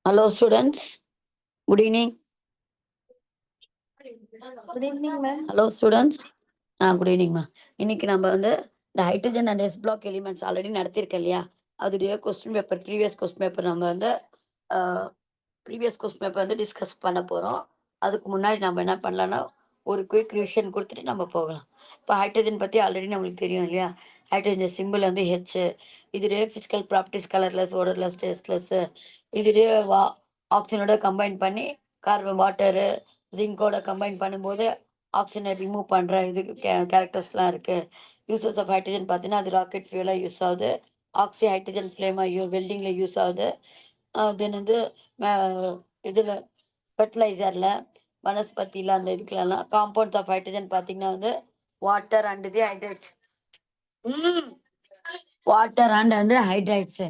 Hello students, good evening. Good evening, ma'am. Hello students. Good evening ma. இன்னைக்கு நம்ம வந்து இந்த hydrogen and s block elements already நடத்திருக்கேன் இல்லையா, அதோடைய question paper previous question paper நம்ம வந்து டிஸ்கஸ் பண்ண போகிறோம். அதுக்கு முன்னாடி நம்ம என்ன பண்ணலான்னா ஒரு குயிக் ரிவிஷன் கொடுத்துட்டு நம்ம போகலாம். இப்போ ஹைட்ரஜன் பற்றி ஆல்ரெடி நம்மளுக்கு தெரியும் இல்லையா. ஹைட்ரஜன் சிம்பிள் வந்து ஹெச். இதுடைய physical properties colourless, odourless, tasteless. இதுடைய ஆக்சிஜனோட கம்பைன் பண்ணி கார்பன், வாட்டரு, ஜிங்கோட கம்பைன் பண்ணும்போது ஆக்சிஜனை ரிமூவ் பண்ணுற இது கேரக்டர்ஸ்லாம் இருக்குது. யூசஸ் ஆஃப் ஹைட்ரஜன் பார்த்தீங்கன்னா அது ராக்கெட் ஃபியூலாக யூஸ் ஆகுது, ஆக்சி ஹைட்ரஜன் ஃப்ளேமாக வெல்டிங்கில் யூஸ் ஆகுது. தென் வந்து இதில் ஃபெர்டிலைசரில், வனஸ்பதியில், அந்த இதுக்கெல்லாம் காம்பவுண்ட்ஸ் ஆஃப் ஹைட்ரஜன் பார்த்தீங்கன்னா வந்து water and the hydrates. Water and வந்து ஹைட்ரேட்ஸு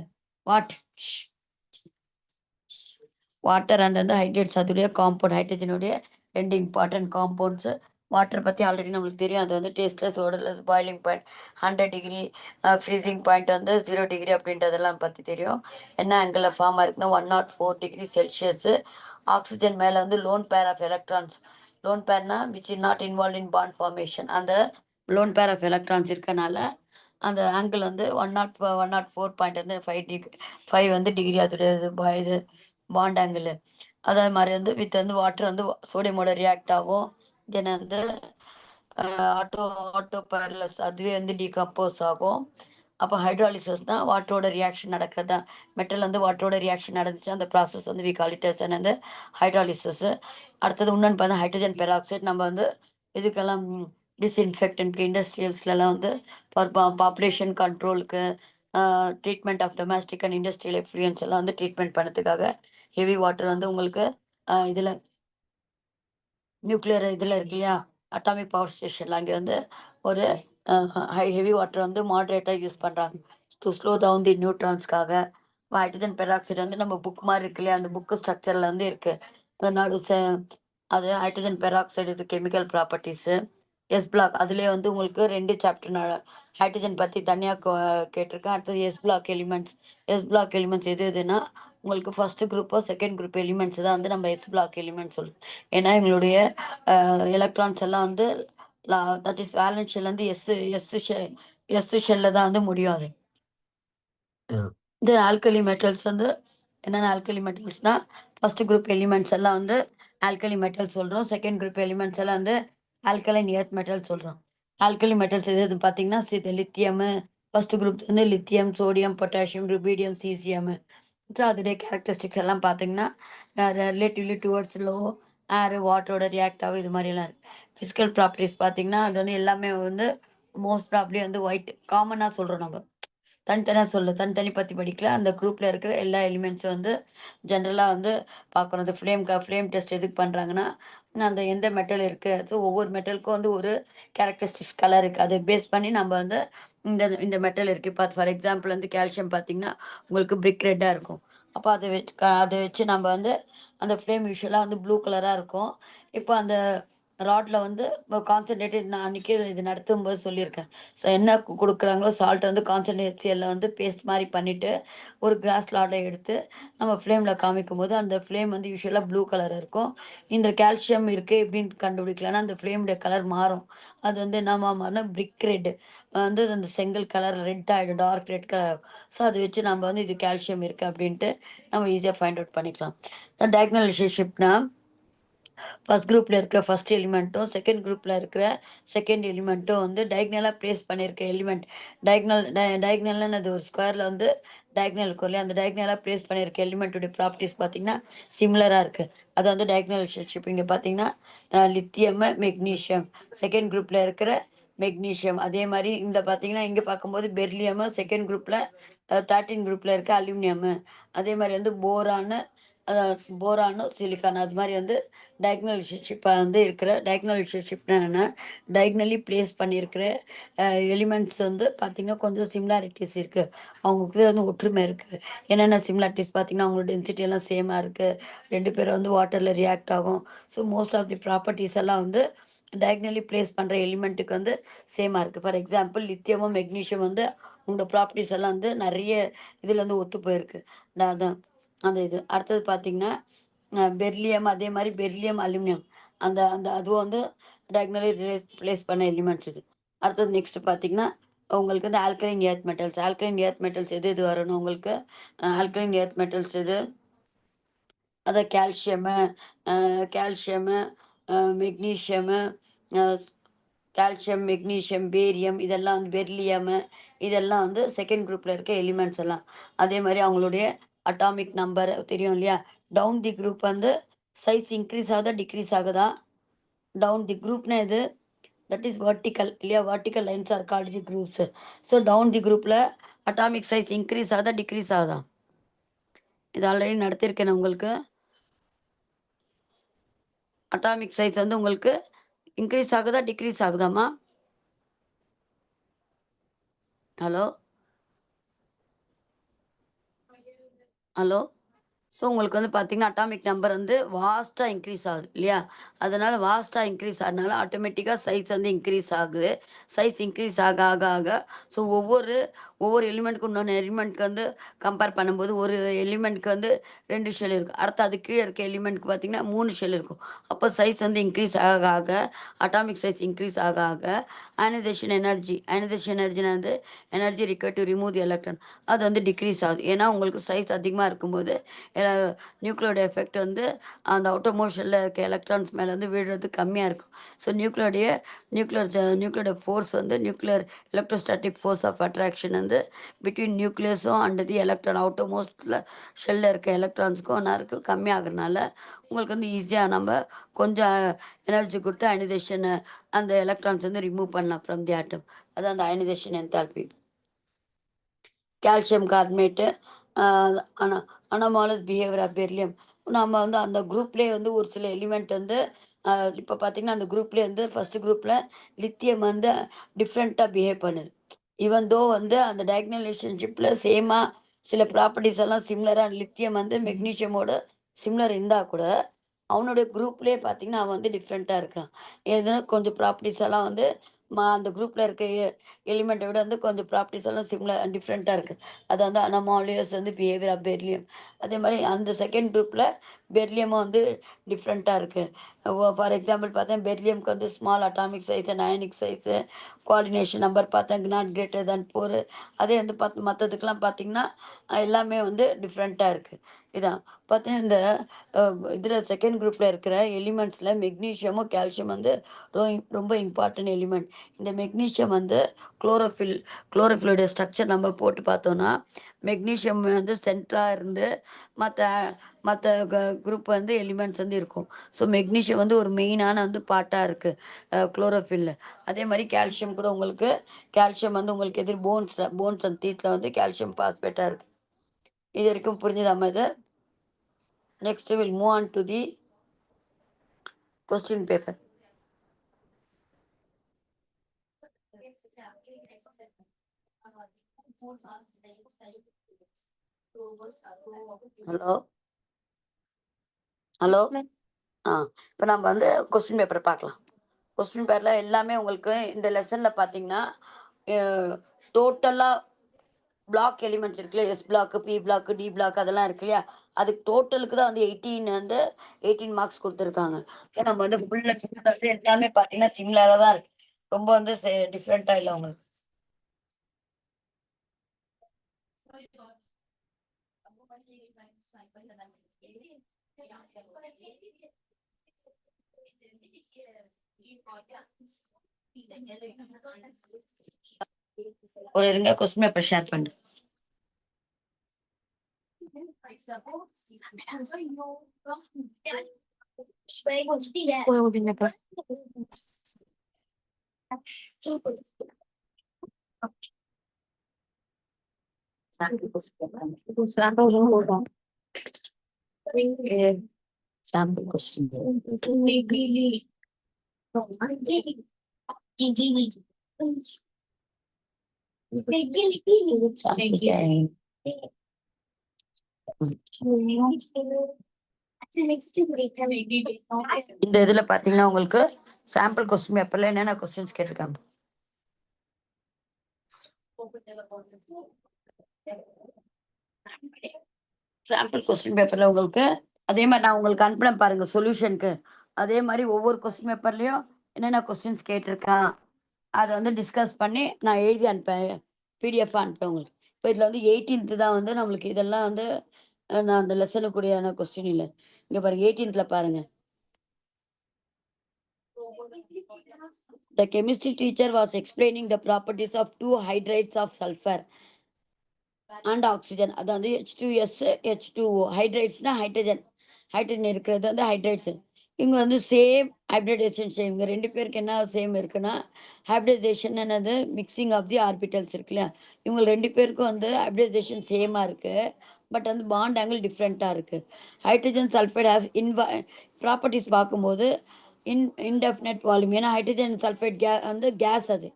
வாட்டர் அண்ட் வந்து ஹைட்ரேட்ஸ் அதோடைய காம்பவுண்ட். ஹைட்ரஜனுடைய 2 important compounds. வாட்டர் பற்றி ஆல்ரெடி நம்மளுக்கு தெரியும். அது வந்து tasteless, odourless, boiling point 100 degree, freezing point வந்து 0 டிகிரி அப்படின்றதெல்லாம் பற்றி தெரியும். என்ன ஆங்கிளில் ஃபார்ம் ஆயிருக்குன்னா 104 டிகிரி செல்சியஸு. ஆக்சிஜன் மேலே வந்து lone pair of electrons. Lone பேர்னா which is not involve in bond formation. அந்த லோன் பேர் ஆஃப் எலக்ட்ரான்ஸ் இருக்கனால அந்த ஆங்கிள் வந்து 104 பாயிண்ட் வந்து 5 வந்து டிகிரி அதோடைய இது பாண்ட் ஆங்கிள். அதே மாதிரி வந்து வித் வந்து வாட்டர் வந்து சோடியமோட ரியாக்ட் ஆகும். தென் வந்து ஆட்டோ ஆட்டோ பேரலஸ் அதுவே வந்து டீகம்போஸ் ஆகும். அப்போ ஹைட்ராலிசிஸ் தான் வாட்டரோட ரியாக்ஷன் நடக்கிறது தான். மெட்டல் வந்து வாட்டரோட ரியாக்ஷன் நடந்துச்சு, அந்த ப்ராசஸ் வந்து வி கால் இட் அஸ் வந்து ஹைட்ராலிசிஸ். அடுத்தது இன்னொன்று பார்த்தா ஹைட்ரஜன் பெராக்சைடு. நம்ம வந்து இதுக்கெல்லாம் டிஸ்இன்ஃபெக்டன்ட்க்கு, இண்டஸ்ட்ரியல்ஸ்லாம் வந்து ஃபார் பாப்புலேஷன் கண்ட்ரோலுக்கு, treatment of domestic and industrial effluents எல்லாம் வந்து ட்ரீட்மெண்ட் பண்ணுறதுக்காக ஹெவி வாட்டர் வந்து உங்களுக்கு இதில் நியூக்ளியர் இதில் இருக்கு இல்லையா, அட்டாமிக் பவர் ஸ்டேஷனில் அங்கே வந்து ஒரு ஹெவி வாட்டர் வந்து மாட்ரேட்டாக யூஸ் பண்ணுறாங்க டு ஸ்லோ டவுன் தி நியூட்ரான்ஸ்க்காக. ஹைட்ரஜன் பெராக்சைடு வந்து நம்ம புக் மாதிரி இருக்கு இல்லையா, அந்த புக்கு ஸ்ட்ரக்சரில் வந்து இருக்குது. நடு அது ஹைட்ரஜன் பெராக்சைடு இது கெமிக்கல் ப்ராப்பர்ட்டிஸு. எஸ் பிளாக் அதுலேயே வந்து உங்களுக்கு 2 சாப்டர் ஹைட்ரஜன் பற்றி தனியாக கேட்டிருக்கேன். அடுத்தது S block elements. S block elements எதுனா உங்களுக்கு ஃபஸ்ட்டு குரூப்போ செகண்ட் குரூப் எலிமெண்ட்ஸ் தான் வந்து நம்ம எஸ் பிளாக் எலிமெண்ட்ஸ் சொல்லுவோம். ஏன்னா எங்களுடைய எலக்ட்ரான்ஸ் எல்லாம் வந்து தட் இஸ் வேலன்ஸ் ஷெல்லேருந்து எஸ் ஷெல்லில் தான் வந்து முடியும். அது இந்த ஆல்கலி மெட்டல்ஸ் வந்து என்னென்ன ஆல்கலி மெட்டல்ஸ்னால் ஃபஸ்ட்டு குரூப் எலிமெண்ட்ஸ் எல்லாம் வந்து ஆல்கலி மெட்டல்ஸ் சொல்கிறோம். செகண்ட் குரூப் எலிமெண்ட்ஸ் எல்லாம் வந்து ஆல்கலைன் எர்த் மெட்டல் சொல்கிறோம். ஆல்கலி மெட்டல்ஸ் எது பார்த்தீங்கன்னா லித்தியமு. ஃபஸ்ட்டு குரூப் வந்து lithium, sodium, potassium, rubidium, caesium. So அதோடைய கேரக்டரிஸ்டிக்ஸ் எல்லாம் பார்த்தீங்கன்னா ரிலேட்டிவ்லி டுவர்ட்ஸ் லோ ஏர், வாட்டரோட ரியாக்ட் ஆகும், இது மாதிரிலாம் இருக்குது. ஃபிசிக்கல் ப்ராப்பர்ட்டிஸ் பார்த்தீங்கன்னா அது வந்து எல்லாமே வந்து மோஸ்ட் ப்ராப்ளி வந்து ஒயிட் காமனாக சொல்கிறோம். நம்ம தனித்தனியாக தனித்தனி பற்றி படிக்கல. அந்த குரூப்பில் இருக்கிற எல்லா எலிமெண்ட்ஸும் வந்து ஜென்ரலாக வந்து பார்க்குறோம். இந்த ஃப்ளேம் டெஸ்ட் எதுக்கு பண்ணுறாங்கன்னா, அந்த எந்த மெட்டல் இருக்குது, ஸோ ஒவ்வொரு மெட்டலுக்கும் வந்து ஒரு கேரக்டரிஸ்டிக்ஸ் கலர் இருக்குது, அதை பேஸ் பண்ணி நம்ம வந்து இந்த இந்த மெட்டல் இருக்குது. இப்போ ஃபார் எக்ஸாம்பிள் வந்து கால்சியம் பார்த்தீங்கன்னா உங்களுக்கு பிரிக் ரெட்டாக இருக்கும். அப்போ அதை வச்சு நம்ம வந்து அந்த ஃப்ளேம் யூஸ்வலாக வந்து ப்ளூ கலராக இருக்கும். இப்போ அந்த ராட்ல வந்து இப்போ கான்சன்ட்ரேட்டட் நான் அன்றைக்கி இது நடத்தும்போது சொல்லியிருக்கேன். ஸோ என்ன கொடுக்குறாங்களோ சால்ட்டை வந்து கான்சன்ட்ரேட்ஸில் வந்து பேஸ்ட் மாதிரி பண்ணிவிட்டு ஒரு கிளாஸ் லாடை எடுத்து நம்ம ஃப்ளேமில் காமிக்கும் போது அந்த ஃப்ளேம் வந்து யூஸ்வலாக ப்ளூ கலர் இருக்கும். இந்த கால்சியம் இருக்குது எப்படின்னு கண்டுபிடிக்கலன்னா அந்த ஃப்ளேமுடைய கலர் மாறும். அது வந்து என்ன மாறினா பிரிக் ரெட் வந்து அந்த செங்கல் கலர் ரெட் ஆகிடும், டார்க் ரெட் கலர். ஸோ அதை வச்சு நம்ம வந்து இது கால்சியம் இருக்குது அப்படின்ட்டு நம்ம ஈஸியாக ஃபைண்ட் அவுட் பண்ணிக்கலாம். டயக்னல் ரிலேஷன்ஷிப்னா ஃபஸ்ட் குரூப்பில் இருக்கிற ஃபஸ்ட் எலிமெண்ட்டும் செகண்ட் குரூப்பில் இருக்கிற செகண்ட் எலிமெண்ட்டும் வந்து டயக்னலாக ப்ளேஸ் பண்ணியிருக்க எலிமெண்ட். டயக்னல்னு அது ஒரு ஸ்கொயரில் வந்து டயக்னல் இருக்கும் இல்லையா, அந்த டயக்னலாக ப்ளேஸ் பண்ணியிருக்க எலிமெண்ட்டுடைய ப்ராப்பர்ட்டிஸ் பார்த்திங்கன்னா சிமிலராக இருக்குது. அது வந்து டயக்னல் ரிலேஷன்ஷிப். இங்கே பார்த்தீங்கன்னா லித்தியம், மெக்னீஷியம் செகண்ட் குரூப்பில் இருக்கிற மெக்னீஷியம். அதே மாதிரி இந்த பார்த்தீங்கன்னா இங்கே பார்க்கும்போது பெர்லியமு செகண்ட் குரூப்பில் 13 குரூப்பில் இருக்க அலுமினியமு. அதே மாதிரி வந்து போரானு சிலிக்கான். அது மாதிரி வந்து டயக்னல் ரிலேஷன்ஷிப்பாக வந்து இருக்கிற டயக்னல் ரிலேஷன்ஷிப்னா என்னென்னா டயக்னலி ப்ளேஸ் பண்ணியிருக்கிற எலிமெண்ட்ஸ் வந்து பார்த்திங்கன்னா கொஞ்சம் சிமிலாரிட்டிஸ் இருக்குது. அவங்களுக்கு வந்து ஒற்றுமை இருக்குது. என்னென்ன சிமிலாரிட்டிஸ் பார்த்திங்கன்னா அவங்களோட டென்சிட்டி எல்லாம் சேமாக இருக்குது. 2 பேரும் வந்து வாட்டரில் ரியாக்ட் ஆகும். So most of the properties எல்லாம் வந்து டயக்னலி பிளேஸ் பண்ற எலிமெண்ட்டுக்கு வந்து சேமா இருக்கு. ஃபார் எக்ஸாம்பிள் லித்தியமும், மெக்னீசியம் வந்து உங்களோட ப்ராப்பர்ட்டீஸ் எல்லாம் வந்து நெறைய இதுல வந்து ஒத்து போயிருக்கு. அதான் அந்த இது. அடுத்தது பார்த்தீங்கன்னா, பெர்லியம் அதே மாரி பெர்லியம், அலுமினியம் அந்த அந்த அதுவும் வந்து டயக்னலி பிளேஸ் பண்ண எலிமெண்ட்ஸ் இது. அடுத்தது நெக்ஸ்ட் பார்த்தீங்கன்னா, உங்களுக்கு வந்து alkaline earth metals. Alkaline earth metals எது எது வரும்னு உங்களுக்கு ஆல்கலைன் எர்த் மெட்டல்ஸ் எது? அதான் கால்சியமு, மெக்னீசியமு, அ கால்சியம், மெக்னீசியம், பேரியம் இதெல்லாம் வந்து பெர்லியமு இதெல்லாம் வந்து செகண்ட் குரூப்ல இருக்க எலிமெண்ட்ஸ் எல்லாம். அதே மாரி அவங்களுடைய அட்டாமிக் நம்பர் தெரியும் இல்லையா? டவுன் தி குரூப் வந்து சைஸ் இன்க்ரீஸ் ஆகுதா? டிக்ரீஸ் ஆகுதா? டவுன் தி குரூப்னா எது? தட் இஸ் வெர்டிகல் இல்லையா? Vertical lines are called the groups. So down the குரூப்ல அட்டாமிக் சைஸ் இன்க்ரீஸ் ஆகுதா? டிக்ரீஸ் ஆகுதா? இது ஆல்ரெடி நடத்தியிருக்கேன் நான் உங்களுக்கு. அட்டாமிக் சைஸ் வந்து உங்களுக்கு இன்க்ரீஸ் ஆகுதா? டிக்ரீஸ் ஆகுதாம்மா? ஹலோ? ஹலோ? ஸோ உங்களுக்கு வந்து பார்த்தீங்கன்னா, அட்டாமிக் நம்பர் வந்து வாஸ்ட்டா இன்க்ரீஸ் ஆகுது இல்லையா? அதனால வாஸ்ட்டா இன்க்ரீஸ் ஆகுறனால ஆட்டோமேட்டிக்கா சைஸ் வந்து இன்க்ரீஸ் ஆகுது. சைஸ் இன்க்ரீஸ் ஆக ஆக ஆக ஸோ ஒவ்வொரு ஒவ்வொரு எலிமெண்ட்க்கு இன்னொன்னு எலிமெண்ட்க்கு வந்து கம்பேர் பண்ணும்போது ஒரு எலிமெண்ட்க்கு வந்து 2 ஷெல் இருக்கும். அடுத்து அதுக்கு கீழ இருக்க எலிமெண்ட்க்கு பார்த்தீங்கன்னா 3 ஷெல் இருக்கும். அப்போ சைஸ் வந்து இன்க்ரீஸ் ஆக ஆக அட்டாமிக் சைஸ் இன்க்ரீஸ் ஆக ஆக அயனைசேஷன் எனர்ஜினா வந்து energy required to remove the electron அது வந்து டிக்ரீஸ் ஆகுது. ஏன்னா உங்களுக்கு சைஸ் அதிகமா இருக்கும்போது எ நியூக்ளியோட எஃபெக்ட் வந்து அந்த அவுட்டர் மோஸ்ட் ஷெல்ல இருக்க எலக்ட்ரான்ஸ் மேல வந்து விழுறது கம்மியா இருக்கும். ஸோ நியூக்ளியோட ஃபோர்ஸ் வந்து nuclear electrostatic force of attraction வந்து பிட்வீன் நியூக்ளியஸும் அண்ட் தி எலக்ட்ரான் அவுட்டர் மோஸ்ட்ல ஷெல்ல இருக்க எலக்ட்ரான்ஸ்க்கும் ஒன்னாருக்கும் கம்மியாகறனால உங்களுக்கு வந்து ஈஸியா நம்ம கொஞ்சம் எனர்ஜி குடுத்து அயனைசேஷன் அந்த எலக்ட்ரான்ஸ் வந்து ரிமூவ் பண்ணலாம் ஃப்ரம் தி ஆட்டம். அதான் அந்த அயனைசேஷன் என்தால்பி. கால்சியம் கார்பனேட்டு, அ அன அனோமாலஸ் பிஹேவியர் ஆஃப் பெரிலியம். நம்ம வந்து அந்த குரூப்லயே வந்து ஒரு சில எலிமெண்ட் வந்து அ இப்ப பார்த்தீங்கன்னா, அந்த குரூப்லயே வந்து ஃபர்ஸ்ட் குரூப்ல லித்தியம் வந்து டிஃப்ரெண்ட்டா பிஹேவ் பண்ணுது. ஈவன் தோ வந்து அந்த டயகனல் ரிலேஷன்ஷிப்ல சேமா சில ப்ராப்பர்ட்டீஸ் எல்லாம் சிமிலரா லித்தியம் வந்து மெக்னீசியமோட சிமிலர் இருந்தா கூட, அவனுடைய குரூப்லயே பார்த்தீங்கன்னா, அவன் வந்து டிஃப்ரெண்ட்டா இருக்கான். ஏன்னா கொஞ்சம் ப்ராப்பர்ட்டீஸ் எல்லாம் வந்து அந்த குரூப்ல இருக்க எலிமெண்ட்ட விட வந்து கொஞ்சம் ப்ராப்பர்ட்டீஸ் எல்லாம் டிஃப்ரெண்ட்டா இருக்கு. அது வந்து அனோமாலியஸ் வந்து பிஹேவியர் ஆஃப் பெரிலியம். அதே மாரி அந்த செகண்ட் குரூப்ல பெரிலியமும் வந்து டிஃப்ரெண்ட்டா இருக்கு. ஃபார் எக்ஸாம்பிள் பார்த்தா பெரிலியம்க்கு வந்து small atomic size and ionic size, coordination number பார்த்தா நாட் கிரேட்டர் தேன் 4. அதே வந்து மத்ததுக்கெல்லாம் பார்த்தீங்கன்னா, எல்லாமே வந்து டிஃப்ரெண்ட்டா இருக்கு. இதான். பார்த்தீங்கன்னா இந்த அ இதுல செகண்ட் குரூப்ல இருக்கிற எலிமெண்ட்ஸ்ல மெக்னீசியமும், கால்சியம் வந்து ரொம்ப இம்பார்ட்டன்ட் எலிமெண்ட். இந்த மெக்னீசியம் வந்து குளோரோஃபில் குளோரோஃபில்லுடைய ஸ்ட்ரக்சர் நம்ம போட்டு பார்த்தோம்னா, மெக்னீசியம் வந்து சென்ட்ரா இருந்து மத்த மத்த குரூப் வந்து எலிமெண்ட்ஸ் வந்து இருக்கும். ஸோ மெக்னீசியம் வந்து ஒரு மெயினான வந்து பார்ட்டா இருக்கு குளோரோஃபில்ல. அதே மாரி கால்சியம் கூட உங்களுக்கு கால்சியம் வந்து உங்களுக்கு போன்ஸ் அண்ட் டீத்ல வந்து கால்சியம் பாஸ்பேட்டா இருக்கு. இதுவரைக்கும் புரிஞ்சுதாம்மா இது? Next will move on to the question paper. Hello? Hello? Ah. இப்ப நம்ம வந்து கொஸ்டின் பேப்பர பார்க்கலாம். கொஸ்டின் பேப்பர்ல எல்லாமே உங்களுக்கு இந்த லெசன்ல பார்த்தீங்கன்னா, அ டோட்டலா பிளாக் எலிமெண்ட்ஸ் இருக்குல்ல. S block, P block, D block அதெல்லாம் இருக்கு இல்லையா? அதுக்கு டோட்டலுக்கு தான் வந்து 18 மார்க்ஸ் குடுத்துருக்காங்க. நம்ம வந்து ஃபுல் அண்ட் ஃபுல் வந்து எல்லாமே பார்த்தீங்கன்னா, சிமிலரா தான் இருக்கு. ரொம்ப வந்து டிஃபரெண்ட்டா இல்ல உங்களுக்கு. ஒரு இருங்க கொஸ்டின் பேப்பர் ஷேர் பண்றேன். Sample question. இந்த இதுல பாத்தீங்கன்னா உங்களுக்கு சாம்பிள் கொஸ்டின் பேப்பர்ல என்னென்ன கொஸ்டின்ஸ் கேட்டிருக்காங்க. சாம்பிள் கொஸ்டின் பேப்பர்ல உங்களுக்கு அதே மாதிரி நான் உங்களுக்கு அனுப்புனேன் பாருங்க சொல்யூஷனுக்கு. அதே மாதிரி ஒவ்வொரு கொஸ்டின் பேப்பர்லயும் என்னென்ன கொஸ்டின்ஸ் கேட்டிருக்கான் அதை வந்து டிஸ்கஸ் பண்ணி நான் எழுதி அனுப்பேன், பிடிஎஃப் அனுப்பேன் உங்களுக்கு. இப்போ இதில் வந்து 18th தான் வந்து நம்மளுக்கு இதெல்லாம் வந்து நான் அந்த லெசனுக்குடியான கொஸ்டின் இல்லை. இங்கே பாருங்க 18th பாருங்க. The chemistry teacher was explaining the properties of two hydrates of sulfur and oxygen. அது வந்து H2S H2O. ஹைட்ரேட்ஸ்னா ஹைட்ரஜன், ஹைட்ரஜன் இருக்கிறது வந்து ஹைட்ரேட்ஸ். இவங்க வந்து சேம் ஹைப்ரிடைசேஷன் சேம். இவங்க ரெண்டு பேருக்கு என்ன சேம் இருக்குன்னா ஹைப்ரிடைசேஷன் என்னது மிக்சிங் ஆஃப் தி ஆர்பிட்டல்ஸ் இருக்குல்ல. இவங்க ரெண்டு பேருக்கும் வந்து ஹைப்ரிடைசேஷன் சேமாக இருக்குது. பட் வந்து பாண்ட் ஆங்கிள் டிஃப்ரெண்ட்டாக இருக்குது. ஹைட்ரஜன் சல்ஃபைட் ஹேஸ் ப்ராப்பர்ட்டிஸ் பார்க்கும்போது இன்டெஃபினட் வால்யூம். ஏன்னா ஹைட்ரஜன் சல்ஃபைட் வந்து கேஸ். அது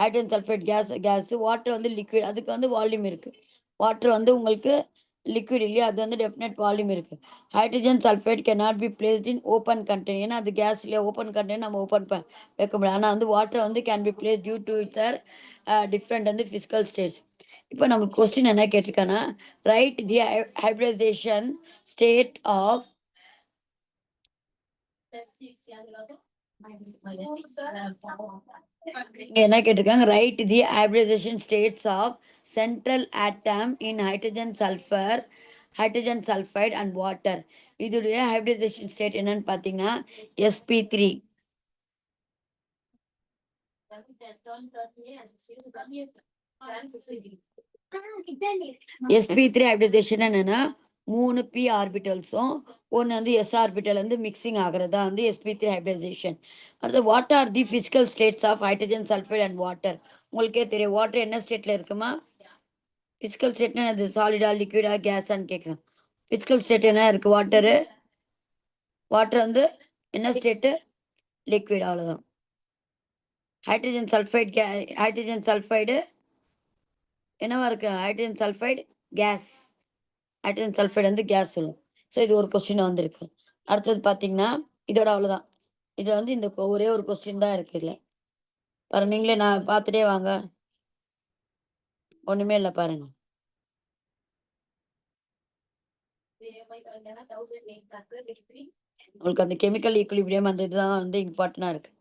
ஹைட்ரஜன் சல்ஃபைட் கேஸ். வாட்டர் வந்து லிக்விட், அதுக்கு வந்து வால்யூம் இருக்குது. வாட்டர் வந்து உங்களுக்கு லிக்விட் இல்லையா, அது வந்து டெஃபினட் வால்யூம் இருக்குது. Hydrogen sulphide cannot be placed in open container. ஏன்னா அது கேஸ் இல்லையா, ஓப்பன் கண்டெய்னர் நம்ம ஓப்பன் வைக்க முடியாது. ஆனால் வந்து வாட்டர் வந்து can be place due to their different வந்து ஃபிசிக்கல் ஸ்டேட்ஸ். இப்போ நமக்கு கொஸ்டின் என்ன கேட்டிருக்காங்கன்னா right the hybridisation state of என்ன கேட்டிருக்காங்க right the hybridisation states of central atom in hydrogen sulphide and water. இதோடைய ஹைப்ரிடைசேஷன் ஸ்டேட் என்னன்னு பார்த்தீங்கன்னா sp3. sp3 ஹைப்ரிடைசேஷன் என்னன்னா 3 p ஆர்பிட்டல்ஸும் ஒன்று வந்து s ஆர்பிட்டல் வந்து மிக்சிங் ஆகிறதா வந்து sp3 ஹைப்ரிடைசேஷன். அடுத்து what are the physical states of hydrogen sulphide and water. உங்களுக்கே தெரியும் வாட்டர் என்ன ஸ்டேட்ல இருக்குமா. பிசிக்கல் ஸ்டேட்னா அது சாலிடா லிக்விடா கேஸான்னு கேட்குறேன். பிசிக்கல் ஸ்டேட் என்ன இருக்கு, வாட்டர் வந்து என்ன ஸ்டேட்டு லிக்விட், அவ்வளோதான். ஹைட்ரஜன் சல்ஃபைடு என்னவா இருக்கு, hydrogen sulphide gas. Hydrogen sulphide வந்து கேஸ் சொல்லும். ஸோ இது ஒரு கொஸ்டின் வந்திருக்கு. அடுத்தது பார்த்தீங்கன்னா இதோட அவ்வளோதான். இது வந்து இந்த ஒரே ஒரு கொஸ்டின் தான் இருக்கு இல்லை. பாருங்க நீங்களே நான் பார்த்துட்டே வாங்க, ஒன்றுமே இல்லை பாருங்க. உங்களுக்கு அந்த கெமிக்கல் ஈக்குலிபிரியம் அந்த இதுதான் வந்து இம்பார்ட்டண்டா இருக்கு.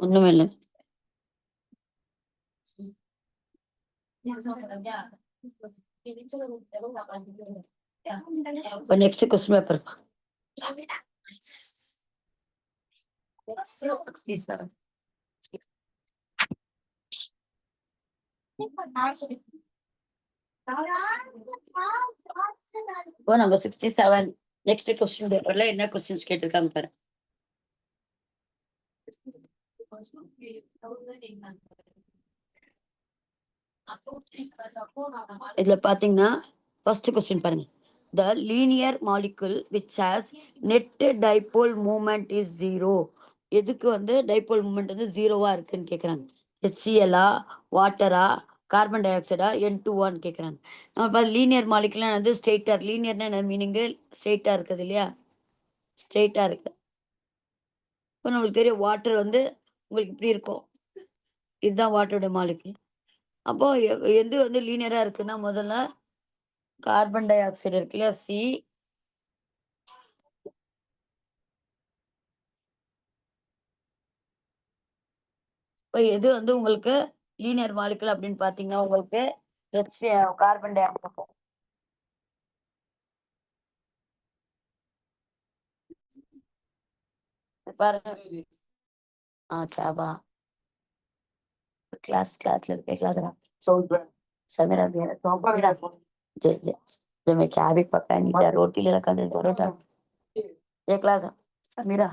ஒண்ணுமே இல்லை. இப்போ நெக்ஸ்ட் கொஸ்டின் பேப்பர் இப்போ நம்ம 67 நெக்ஸ்ட் கொஸ்டின் பேப்பர்ல என்ன கொஸ்டின்ஸ் கேட்டிருக்காங்க பாரு. இதுல பாத்தீங்கன்னா ஃபர்ஸ்ட் கொஸ்டின் பாருங்க. The linear molecule which has net dipole moment is 0. எதுக்கு வந்து டைபோல் மூமெண்ட் வந்து ஜீரோவா இருக்குன்னு கேக்குறாங்க. HCl வாட்டரா கார்பன் டை ஆக்சைடா N2 கேக்குறாங்க. நம்ம லீனியர் மாலிகுல் வந்து ஸ்ட்ரெயிட்டா, லீனியர்னா என்ன மீனிங், ஸ்ட்ரெயிட்டா இருக்குது இல்லையா, ஸ்ட்ரெயிட்டா இருக்கு. இப்போ நம்மளுக்கு தெரியும் வாட்டர் வந்து உங்களுக்கு இப்படி இருக்கும், இதுதான் வாட்டரோட மாலிகுல். அப்போ எது வந்து லீனியரா இருக்குன்னா முதல்ல கார்பன் டை ஆக்சைடு இருக்கு இல்லையா சி, இப்போ எது வந்து உங்களுக்கு லீனியர் மாலிகுல் அப்படின்னு பாத்தீங்கன்னா உங்களுக்கு கார்பன் டை ஆக்சைடு. பாருங்க क्लासला समीरा जो मैं क्या भी पका नहीं था, रोटी ले रखा था परोठा, एक क्लास समीरा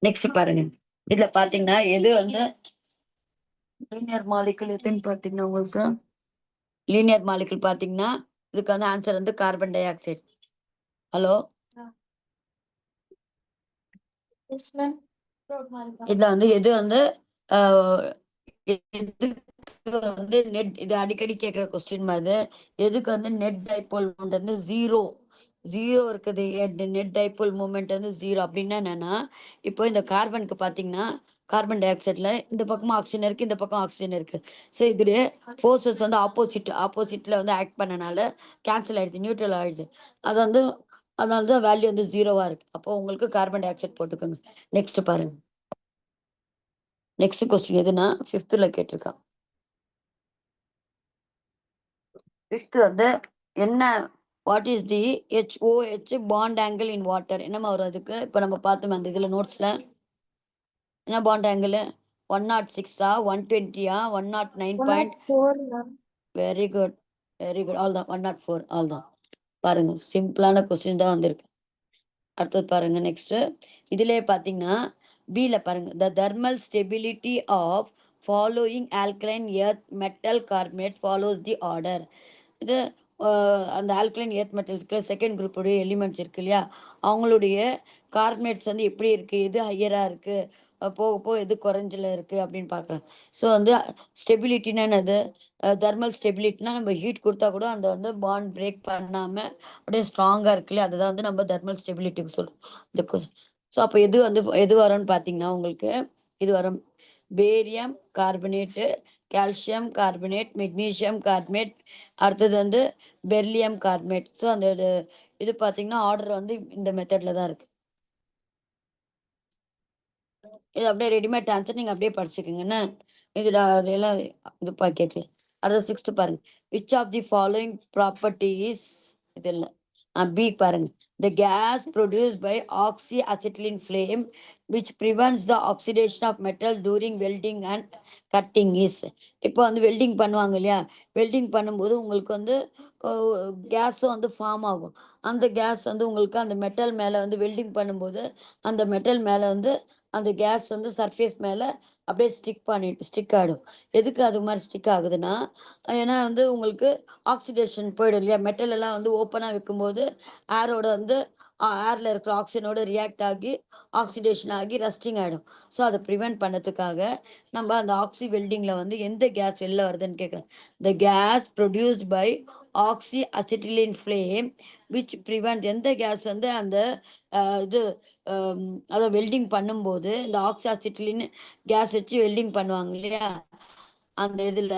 நெக்ஸ்ட் பாருங்க. இதுல பாத்தீங்கன்னா எது வந்து லீனியர் மாலிகுல் எதுன்னு பாத்தீங்கன்னா உங்களுக்கு லீனியர் மாலிகுல் பாத்தீங்கன்னா இதுக்கு வந்து ஆன்சர் வந்து கார்பன் டை ஆக்சைடு. ஹலோ, இதுல வந்து எது வந்து எதுக்கு வந்து நெட், இது அடிக்கடி கேட்கிற கொஸ்டின் மாதிரி, எதுக்கு வந்து நெட் டைபோல் மூமெண்ட் வந்து ஜீரோ இருக்குது, நெட் டைபோல் மூமெண்ட் வந்து ஜீரோ அப்படின்னா என்னன்னா, இப்போ இந்த கார்பனுக்கு பாத்தீங்கன்னா கார்பன் டை ஆக்சைடுல இந்த பக்கமும் ஆக்சிஜன் இருக்கு, இந்த பக்கம் ஆக்சிஜன் இருக்கு. ஸோ இதுல ஃபோர்ஸஸ் வந்து ஆப்போசிட்ல வந்து ஆக்ட் பண்ணனால கேன்சல் ஆயிடுது, நியூட்ரல் ஆயிடுது. அது வந்து அதனால தான் வேல்யூ வந்து ஜீரோவா இருக்கு. அப்போ உங்களுக்கு கார்பன் டை ஆக்சைடு போட்டுக்கோங்க. நெக்ஸ்ட் பாருங்க. நெக்ஸ்ட் கொஸ்டின் எதுனா 5th கேட்டிருக்கான். 5th வந்து என்ன, what is the HOH bond angle in water? என்னமா வரும் அதுக்கு? இப்போ நம்ம பார்த்தோம் அந்த இதுல நோட்ஸ்ல என்ன bond angle? 106 120 109. Very good, very good. All தான் 104. ஆல் தான். பாருங்க, சிம்பிளான கொஸ்டின் தான் வந்திருக்கு. அடுத்தது பாருங்க. நெக்ஸ்ட் இதுலயே பாத்தீங்கன்னா பில பாருங்க, the thermal stability of following alkaline earth metal carbonate follows the order. இது அந்த ஆல்கலைன் எர்த் மெட்டல்ஸ்க்கு செகண்ட் குரூப்புடைய எலிமெண்ட்ஸ் இருக்கு இல்லையா, அவங்களுடைய கார்பனேட்ஸ் வந்து எப்படி இருக்கு, எது ஹையரா இருக்கு, போக போக எது குறைஞ்சல இருக்கு அப்படின்னு பார்க்குறேன். ஸோ வந்து ஸ்டெபிலிட்டினா என்னது? தெர்மல் ஸ்டெபிலிட்டினா நம்ம ஹீட் கொடுத்தா கூட அந்த வந்து பாண்ட் பிரேக் பண்ணாம அப்படியே ஸ்ட்ராங்கா இருக்கு இல்லையா, அதுதான் வந்து நம்ம தெர்மல் ஸ்டெபிலிட்டிக்கு சொல்றோம். இந்த ஸோ அப்போ எது வந்து எது வரும்னு பார்த்தீங்கன்னா உங்களுக்கு இது வரும். Barium carbonate, calcium carbonate, magnesium carbonate, அடுத்தது வந்து பெர்லியம் கார்பனேட். ஸோ அந்த இது பார்த்தீங்கன்னா ஆர்டர் வந்து இந்த மெத்தட்ல தான் இருக்கு. இது அப்படியே ரெடிமேட் ஆன்சர் நீங்க அப்படியே படிச்சுக்கோங்கண்ணே. இது எல்லாம் இது கேட்கல. அடுத்த 6th பாருங்க. Which of the following properties, இது இல்லை, பி பாருங்க. The gas produced by oxy acetylene flame which prevents the oxidation of metal during welding and cutting is. இப்போ வந்து வெல்டிங் பண்ணுவாங்க இல்லையா, வெல்டிங் பண்ணும்போது உங்களுக்கு வந்து கேஸும் வந்து ஃபார்ம் ஆகும். அந்த கேஸ் வந்து உங்களுக்கு அந்த மெட்டல் மேலே வந்து வெல்டிங் பண்ணும்போது அந்த மெட்டல் மேலே வந்து அந்த கேஸ் வந்து சர்ஃபேஸ் மேலே அப்படியே ஸ்டிக் ஆகிடும். எதுக்கு அது மாதிரி ஸ்டிக் ஆகுதுன்னா, ஏன்னா வந்து உங்களுக்கு ஆக்சிடேஷன் போயிடும் இல்லையா, மெட்டல் எல்லாம் வந்து ஓப்பனாக வைக்கும்போது ஏரோட வந்து ஏரில் இருக்கிற ஆக்சிஜனோட ரியாக்ட் ஆகி ஆக்சிடேஷன் ஆகி ரஸ்டிங் ஆகிடும். ஸோ அதை ப்ரிவெண்ட் பண்ணதுக்காக நம்ம அந்த ஆக்சி வெல்டிங்கில் வந்து எந்த கேஸ் வெளில வருதுன்னு கேட்குறேன். The gas produced by oxy acetylene flame which prevent, எந்த கேஸ் வந்து அந்த இது அதை வெல்டிங் பண்ணும்போது இந்த ஆக்சி அசிட்டிலின் கேஸ் வச்சு வெல்டிங் பண்ணுவாங்க இல்லையா, அந்த இதில்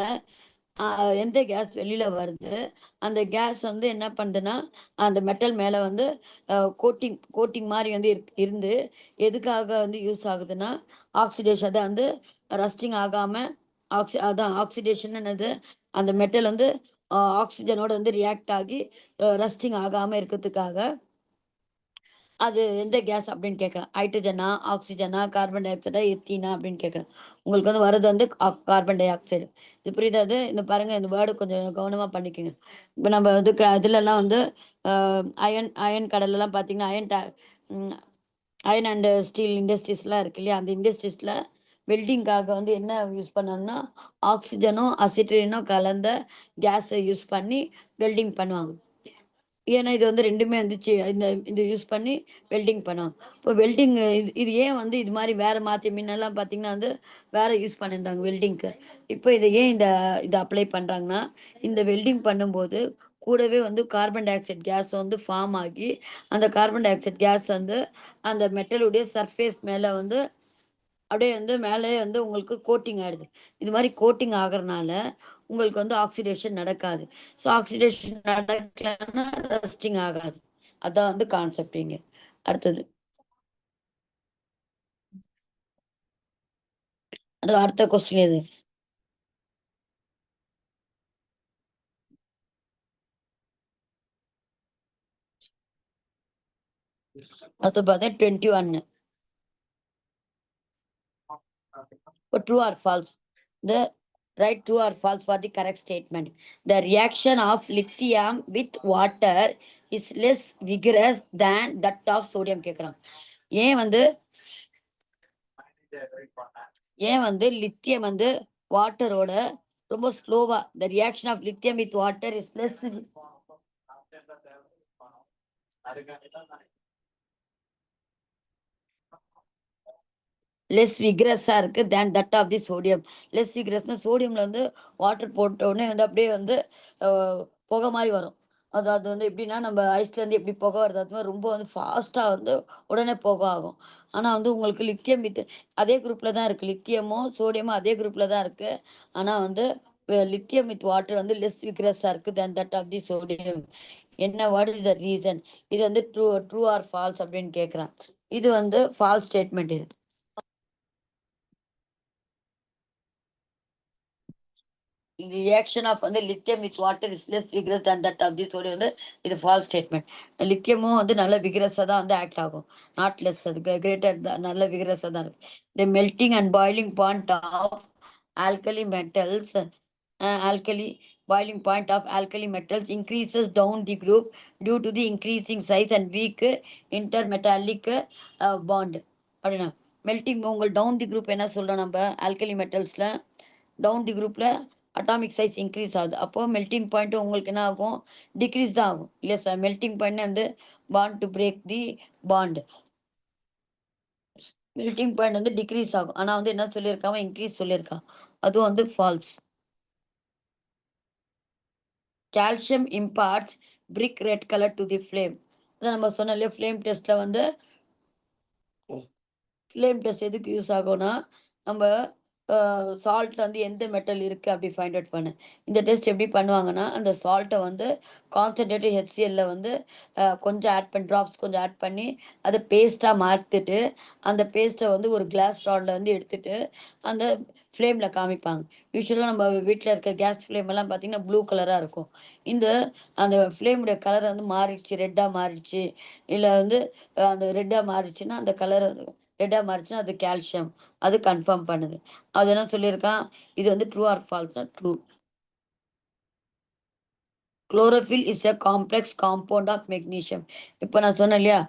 எந்த கேஸ் வெளியில வருது, அந்த கேஸ் வந்து என்ன பண்ணுதுன்னா அந்த மெட்டல் மேலே வந்து கோட்டிங் மாதிரி வந்து இருந்து எதுக்காக வந்து யூஸ் ஆகுதுன்னா ஆக்சிடேஷன், அதை வந்து ரஸ்டிங் ஆகாமல் அதான் ஆக்சிடேஷன் என்னது, அந்த மெட்டல் வந்து ஆக்சிஜனோட வந்து ரியாக்ட் ஆகி ரஸ்டிங் ஆகாமல் இருக்கிறதுக்காக. அது எந்த கேஸ் அப்படின்னு கேட்குறேன். ஹைட்ரஜனா, ஆக்சிஜனா, கார்பன் டை ஆக்சைடா, எத்தீனா அப்படின்னு கேட்குறேன். உங்களுக்கு வந்து வர்றது வந்து கார்பன் டை ஆக்சைடு. இது புரியுதா? இது இந்த பாருங்க, இந்த வேர்டு கொஞ்சம் கவனமாக பண்ணிக்கோங்க. இப்போ நம்ம வந்து இதுலலாம் வந்து அயன் அயன் கடலெல்லாம் பார்த்தீங்கன்னா அயன் அண்ட் ஸ்டீல் இண்டஸ்ட்ரீஸ்லாம் இருக்கு இல்லையா, அந்த இண்டஸ்ட்ரீஸில் வெல்டிங்காக வந்து என்ன யூஸ் பண்ணாங்கன்னா ஆக்சிஜனும் அசிட்டிலினும் கலந்த கேஸை யூஸ் பண்ணி வெல்டிங் பண்ணுவாங்க. ஏன்னா இது வந்து ரெண்டுமே வந்துச்சு, இந்த இது யூஸ் பண்ணி வெல்டிங் பண்ணுவாங்க. இப்போ வெல்டிங் இது ஏன் வந்து இது மாதிரி வேற மாற்றி முன்னெல்லாம் பார்த்தீங்கன்னா வந்து வேற யூஸ் பண்ணியிருந்தாங்க வெல்டிங்க்கு. இப்போ இதை ஏன் இதை அப்ளை பண்ணுறாங்கன்னா, இந்த வெல்டிங் பண்ணும்போது கூடவே வந்து கார்பன் டை ஆக்சைடு கேஸ் வந்து ஃபார்ம் ஆகி அந்த கார்பன் டை ஆக்சைடு கேஸ் வந்து அந்த மெட்டலுடைய சர்ஃபேஸ் மேலே வந்து அப்படியே வந்து மேலே வந்து உங்களுக்கு கோட்டிங் ஆயிடுது. இது மாதிரி கோட்டிங் ஆகுறனால உங்களுக்கு வந்து ஆக்சிடேஷன் நடக்காது. ஸோ ஆக்சிடேஷன் நடக்கலன்னா ரஸ்டிங் ஆகாது. அதான் வந்து கான்செப்ட் இங்க. அடுத்தது அடுத்த கொஸ்டின் எது? அடுத்து பார்த்தா 21. இப்போ ட்ரூ ஆர் ஃபால்ஸ்? இந்த Write true or false for the correct statement. The reaction of lithium with water is less vigorous than that of sodium கேக்குறான். ஏன் வந்து லித்தியம் வந்து வாட்டரோட ரொம்ப ஸ்லோவா, the reaction of lithium with water is less விக்ரஸா இருக்கு than that of the sodium. Less விக்ரஸ்னா சோடியம்ல வந்து வாட்டர் போட்ட உடனே வந்து அப்படியே வந்து புகை மாதிரி வரும். அதாவது வந்து எப்படின்னா நம்ம ஐஸ்லேருந்து எப்படி புகை வருது அது மாதிரி ரொம்ப வந்து ஃபாஸ்ட்டாக வந்து உடனே புகை ஆகும். ஆனால் வந்து உங்களுக்கு லித்தியம் வித் அதே குரூப்பில் தான் இருக்குது, லித்தியமும் சோடியமும் அதே குரூப்பில் தான் இருக்குது. ஆனால் வந்து லித்தியம் வித் வாட்டர் வந்து லெஸ் விக்ரஸாக இருக்குது than that of the sodium. என்ன வாட் இஸ் த ரீசன்? இது வந்து ட்ரூ ட்ரூ ஆர் ஃபால்ஸ் அப்படின்னு கேட்குறான். இது வந்து ஃபால்ஸ் ஸ்டேட்மெண்ட். இது reaction of வந்து lithium with water is less vigorous than that of the sodium வந்து இது false statement. லித்தியமும் வந்து நல்ல விகரஸாக தான் வந்து ஆக்ட் ஆகும், நாட் லெஸ். அது கிரேட்டர் தான், நல்ல விகரஸாக தான் இருக்கு. The melting and boiling point of alkali metals, alkali boiling point of alkali metals increases down the group due to the increasing size and weak intermetallic bond அப்படின்னா melting உங்கள் down the group என்ன சொல்கிறோம் நம்ம alkali மெட்டல்ஸில் down the குரூப்பில் atomic size increase ஆகுது. அப்போது melting point உங்களுக்கு என்ன ஆகும்? டிக்ரீஸ் தான் ஆகும் இல்லை சார்? மெல்டிங் பாயிண்ட் வந்து bond to break the bond, melting point வந்து டிக்ரீஸ் ஆகும். ஆனால் வந்து என்ன சொல்லியிருக்காங்க? இன்க்ரீஸ் சொல்லியிருக்கான். அதுவும் வந்து false. Calcium imparts brick red colour to the flame. அதான் நம்ம சொன்னோம் இல்லையா, ஃப்ளேம் டெஸ்ட்டில் வந்து ஃப்ளேம் டெஸ்ட் எதுக்கு யூஸ் ஆகும்னா நம்ம சால்ட் வந்து எந்த மெட்டல் இருக்குது அப்படி ஃபைண்ட் அவுட் பண்ணு. இந்த டெஸ்ட் எப்படி பண்ணுவாங்கன்னா அந்த சால்ட்டை வந்து கான்சன்ட்ரேட்டட் ஹெச்சிஎல்ல வந்து கொஞ்சம் ஆட் பண்ணி ட்ராப்ஸ் கொஞ்சம் ஆட் பண்ணி அதை பேஸ்ட்டாக மாற்றிட்டு அந்த பேஸ்ட்டை வந்து ஒரு கிளாஸ் ராடில் வந்து எடுத்துட்டு அந்த ஃப்ளேமில் காமிப்பாங்க. யூஸ்வலாக நம்ம வீட்டில் இருக்க கேஸ் ஃப்ளேம் எல்லாம் பார்த்தீங்கன்னா ப்ளூ கலராக இருக்கும். இந்த அந்த ஃப்ளேமுடைய கலர் வந்து மாறிடுச்சு, ரெட்டாக மாறிடுச்சு, இல்லை வந்து அந்த ரெட்டாக மாறிடுச்சுன்னா அந்த கலர் ரெட்டாக மாறிடுச்சுன்னா அது கால்சியம், அது கன்ஃபார்ம் பண்ணுது. அது என்ன சொல்லியிருக்கான்? இது வந்து ட்ரூ ஆர் ஃபால்ஸ்னா true. Chlorophyll is a complex compound of magnesium. இப்போ நான் சொன்னேன் இல்லையா,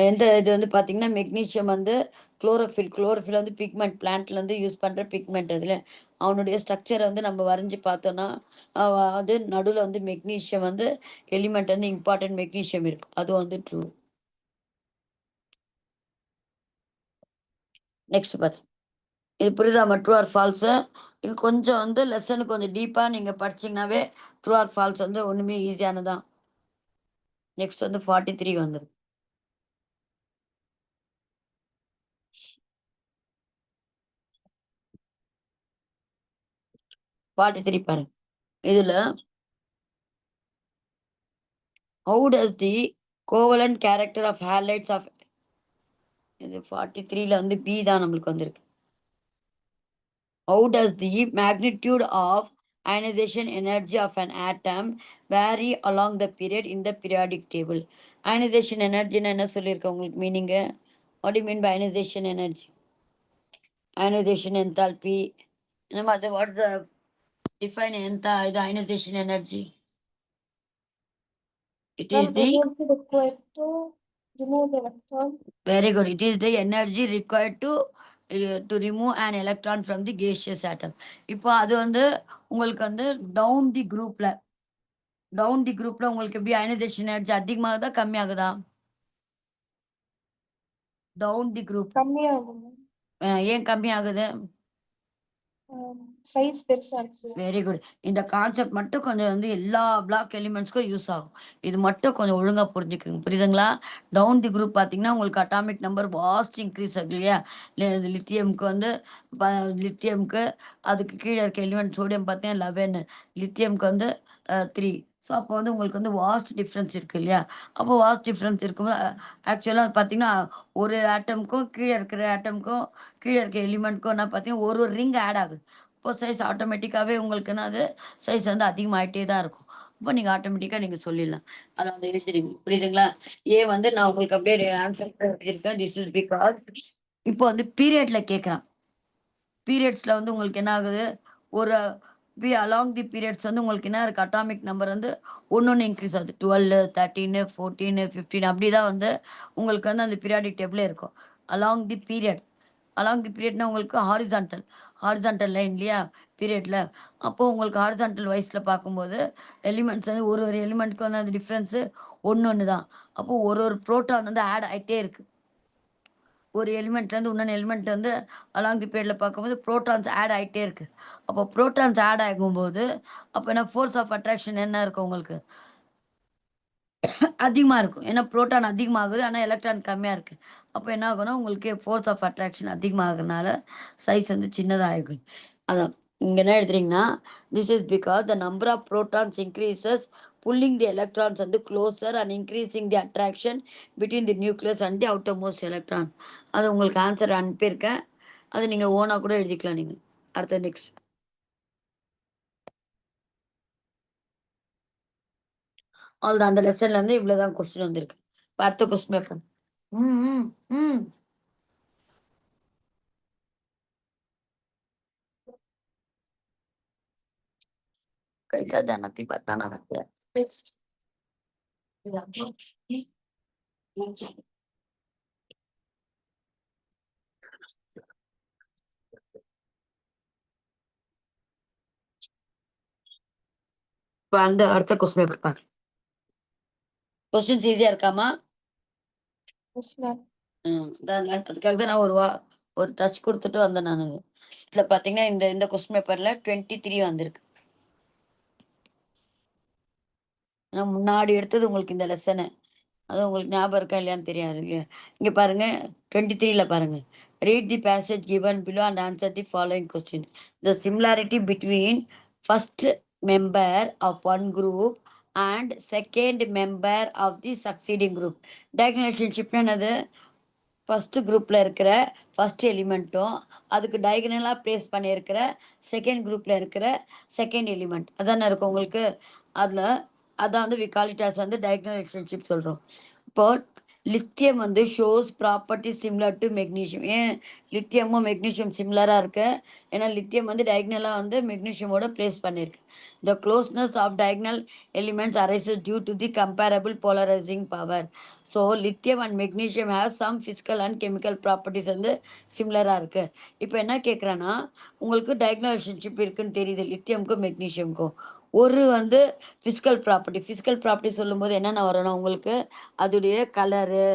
எந்த இது வந்து பார்த்தீங்கன்னா மெக்னீஷியம் வந்து குளோரோஃபில் வந்து பிக்மெண்ட் பிளான்ட்லேருந்து யூஸ் பண்ணுற பிக்மெண்ட். அதில் அவனுடைய ஸ்ட்ரக்சரை வந்து நம்ம வரைஞ்சி பார்த்தோன்னா அது நடுவில் வந்து மெக்னீஷியம் வந்து எலிமெண்ட் வந்து இம்பார்ட்டன்ட் மெக்னீஷியம் இருக்குது, அது வந்து ட்ரூ. நெக்ஸ்ட் பார்த்து இது புரியுதா? True R falls. இது கொஞ்சம் வந்து லெசனுக்கு கொஞ்சம் டீப்பாக நீங்கள் படிச்சிங்கனாவே ட்ரூ ஆர் ஃபால்ஸ் வந்து ஒன்றுமே ஈஸியானதான். நெக்ஸ்ட் வந்து 43 வந்துடும். 43 பாருங்க. இதில் how does the covalent character of halides of, இது 43ல வந்து பி தான் நம்மளுக்கு வந்திருக்கு. How does the magnitude of ionization energy of an atom vary along the period in the periodic table? Ionization energy என்ன சொல்லியிருக்கேன் உங்களுக்கு meaning? What do you mean by ionization energy? Ionization enthalpy. இந்த மாதிரி what's the define இது ionization energy? It is the energy required to remove the electron. very good. It is the energy required to remove an electron from the gaseous atom. இப்போ அது வந்து உங்களுக்கு வந்து down the குரூப்ல உங்களுக்கு எப்படி ionisation energy அதிகமாகுதா கம்மியாகுதா? டவுன் தி குரூப் கம்மியாகும். ஏன் கம்மியாகுது? சைஸ் பெருசா இருக்கு. Very good. இந்த கான்செப்ட் மட்டும் கொஞ்சம் வந்து எல்லா பிளாக் எலிமெண்ட்ஸ்க்கும் யூஸ் ஆகும். இது மட்டும் கொஞ்சம் ஒழுங்காக புரிஞ்சுக்குங்க, புரியுதுங்களா? டவுன் தி குரூப் பார்த்தீங்கன்னா உங்களுக்கு அட்டாமிக் நம்பர் வாஸ்ட் இன்க்ரீஸ் ஆகுது இல்லையா? லித்தியம்க்கு வந்து லித்தியம்க்கு அதுக்கு கீழே இருக்க எலிமெண்ட் சோடியம் பார்த்தீங்கன்னா 11, லித்தியம்க்கு வந்து 3. ஸோ அப்போ வந்து உங்களுக்கு வந்து வாஸ்ட் டிஃப்ரென்ஸ் இருக்குது இல்லையா? அப்போ வாஸ்ட் டிஃப்ரென்ஸ் இருக்கும்போது ஆக்சுவலாக பார்த்தீங்கன்னா ஒரு ஆட்டம்க்கும் கீழே இருக்கிற ஆட்டம்க்கும் கீழே இருக்க எலிமெண்ட்க்கும் என்ன பார்த்தீங்கன்னா ஒரு ரிங் ஆட் ஆகுது. இப்போ சைஸ் ஆட்டோமேட்டிக்காகவே உங்களுக்கு என்ன அது சைஸ் வந்து அதிகமாகிட்டே தான் இருக்கும். இப்போ நீங்கள் ஆட்டோமேட்டிக்காக நீங்கள் சொல்லிடலாம், அதை வந்து எழுதிடுங்க, புரியுதுங்களா? ஏன் வந்து நான் உங்களுக்கு அப்படியே ஆன்சர் எழுதியிருக்கேன். திஸ் இஸ் பிகாஸ் இப்போ வந்து பீரியட்ல கேட்குறான். பீரியட்ஸில் வந்து உங்களுக்கு என்ன ஆகுது? ஒரு இப்ப அலாங் தி பீரியட்ஸ் வந்து உங்களுக்கு என்ன இருக்கு? அட்டாமிக் நம்பர் வந்து ஒண்ணொண்ணு இன்க்ரீஸ் ஆகுது. 12, 13, 14, 15 அப்படிதான் வந்து உங்களுக்கு வந்து அந்த பீரியாடிக் டேபிளே இருக்கும். Along the period. Along the பீரியட்னா உங்களுக்கு ஹாரிசான்டல். ஹாரிசான்டல் லைன் இல்லையா? பீரியட்ல. அப்போ உங்களுக்கு ஹாரிசான்டல் வைஸ்ல பார்க்கும்போது, எலிமெண்ட்ஸ் வந்து ஒரு ஒரு எலிமெண்ட்க்கு வந்து அந்த டிஃபரன்ஸு ஒண்ணு தான். அப்போ ஒரு ஒரு புரோட்டான் வந்து ஆட் ஆயிட்டே இருக்கு. ஒரு எலிமெண்ட்லேருந்து இன்னொன்னு எலிமெண்ட் வந்து அலாங் தி பீரியட்ல பார்க்கும்போது புரோட்டான்ஸ் ஆட் ஆயிட்டே இருக்கு. அப்போ புரோட்டான்ஸ் ஆட் ஆகும்போது, அப்ப என்ன ஃபோர்ஸ் ஆஃப் அட்ராக்ஷன் என்ன இருக்கும் உங்களுக்கு? அதிகமா இருக்கும். ஏன்னா புரோட்டான் அதிகமாகுது. ஆனா எலக்ட்ரான் கம்மியா இருக்கு. அப்ப என்ன ஆகும்னா, உங்களுக்கு ஃபோர்ஸ் ஆஃப் அட்ராக்ஷன் அதிகமாகறனால சைஸ் வந்து சின்னதாகும். அதான். இங்க என்ன எழுதுறீங்கன்னா, this is because the number of protons increases pulling the electrons வந்து closer and increasing the attraction between the nucleus and the outer most electron. அது உங்களுக்கு ஆன்சர் அனுப்பியிருக்கேன். அத நீங்க ஓனா கூட எழுதிக்கலாம் நீங்க. அடுத்து நெக்ஸ்ட். அவ்வளோதான். அந்த லெசன்லேருந்து இவ்வளோதான் கொஸ்டின் வந்திருக்கு. இப்ப அடுத்த கொஸ்டின் பேப்பர். ம், ம், ம். कैसा जाना थी बताना मत। Next. இப்ப அந்த அடுத்த கொஸ்டின் பேப்பர் பாரு. கொஸ்டின்ஸ் ஈஸியா இருக்காமா? Yes, ma'am. அதுக்காக தான் நான் ஒரு டச் குடுத்துட்டு வந்தேன் நானு. இதுல பார்த்தீங்கன்னா, இந்த இந்த கொஸ்டின் பேப்பர்ல 23 வந்திருக்கு. ஆனா முன்னாடி எடுத்தது உங்களுக்கு இந்த லெசனு. அது உங்களுக்கு ஞாபகம் இருக்கா இல்லையான்னு தெரியாது இல்லையா? இங்க பாருங்க 23ல பாருங்க. Read the passage given below and answer the following question. The similarity between first member of one group and second member of the succeeding group. Diagonal ரிலேஷன்ஷிப்னா என்னது? ஃபர்ஸ்ட் குரூப்ல இருக்கிற ஃபர்ஸ்ட் எலிமெண்ட்டும், அதுக்கு டயகனலா பிளேஸ் பண்ணியிருக்கிற செகண்ட் குரூப்ல இருக்கிற செகண்ட் எலிமெண்ட். அதானே இருக்கும் உங்களுக்கு? அதுல அதான் வந்து வி கால் இட் ஆஸ் வந்து டயகனல் ரிலேஷன்ஷிப் சொல்றோம். இப்போ லித்தியம் வந்து shows property similar to magnesium. ஏன் லித்தியமும் மெக்னீசியம் சிமிலரா இருக்கு? ஏன்னா லித்தியம் வந்து டயகனலா வந்து மெக்னீசியமோட பிளேஸ் பண்ணியிருக்கு. The closeness of diagonal elements arises due to the comparable polarizing power. So lithium and magnesium have some physical and chemical properties வந்து சிமிலரா இருக்கு. இப்போ என்ன கேட்குறேன்னா, உங்களுக்கு டயகனல் ரிலேஷன்ஷிப் இருக்குன்னு தெரியுது லித்தியம்க்கும் மெக்னீசியம்க்கும். ஒரு வந்து ஃபிசிக்கல் ப்ராப்பர்ட்டி சொல்லும்போது என்னென்ன வரணும் உங்களுக்கு? அதுடைய கலரு,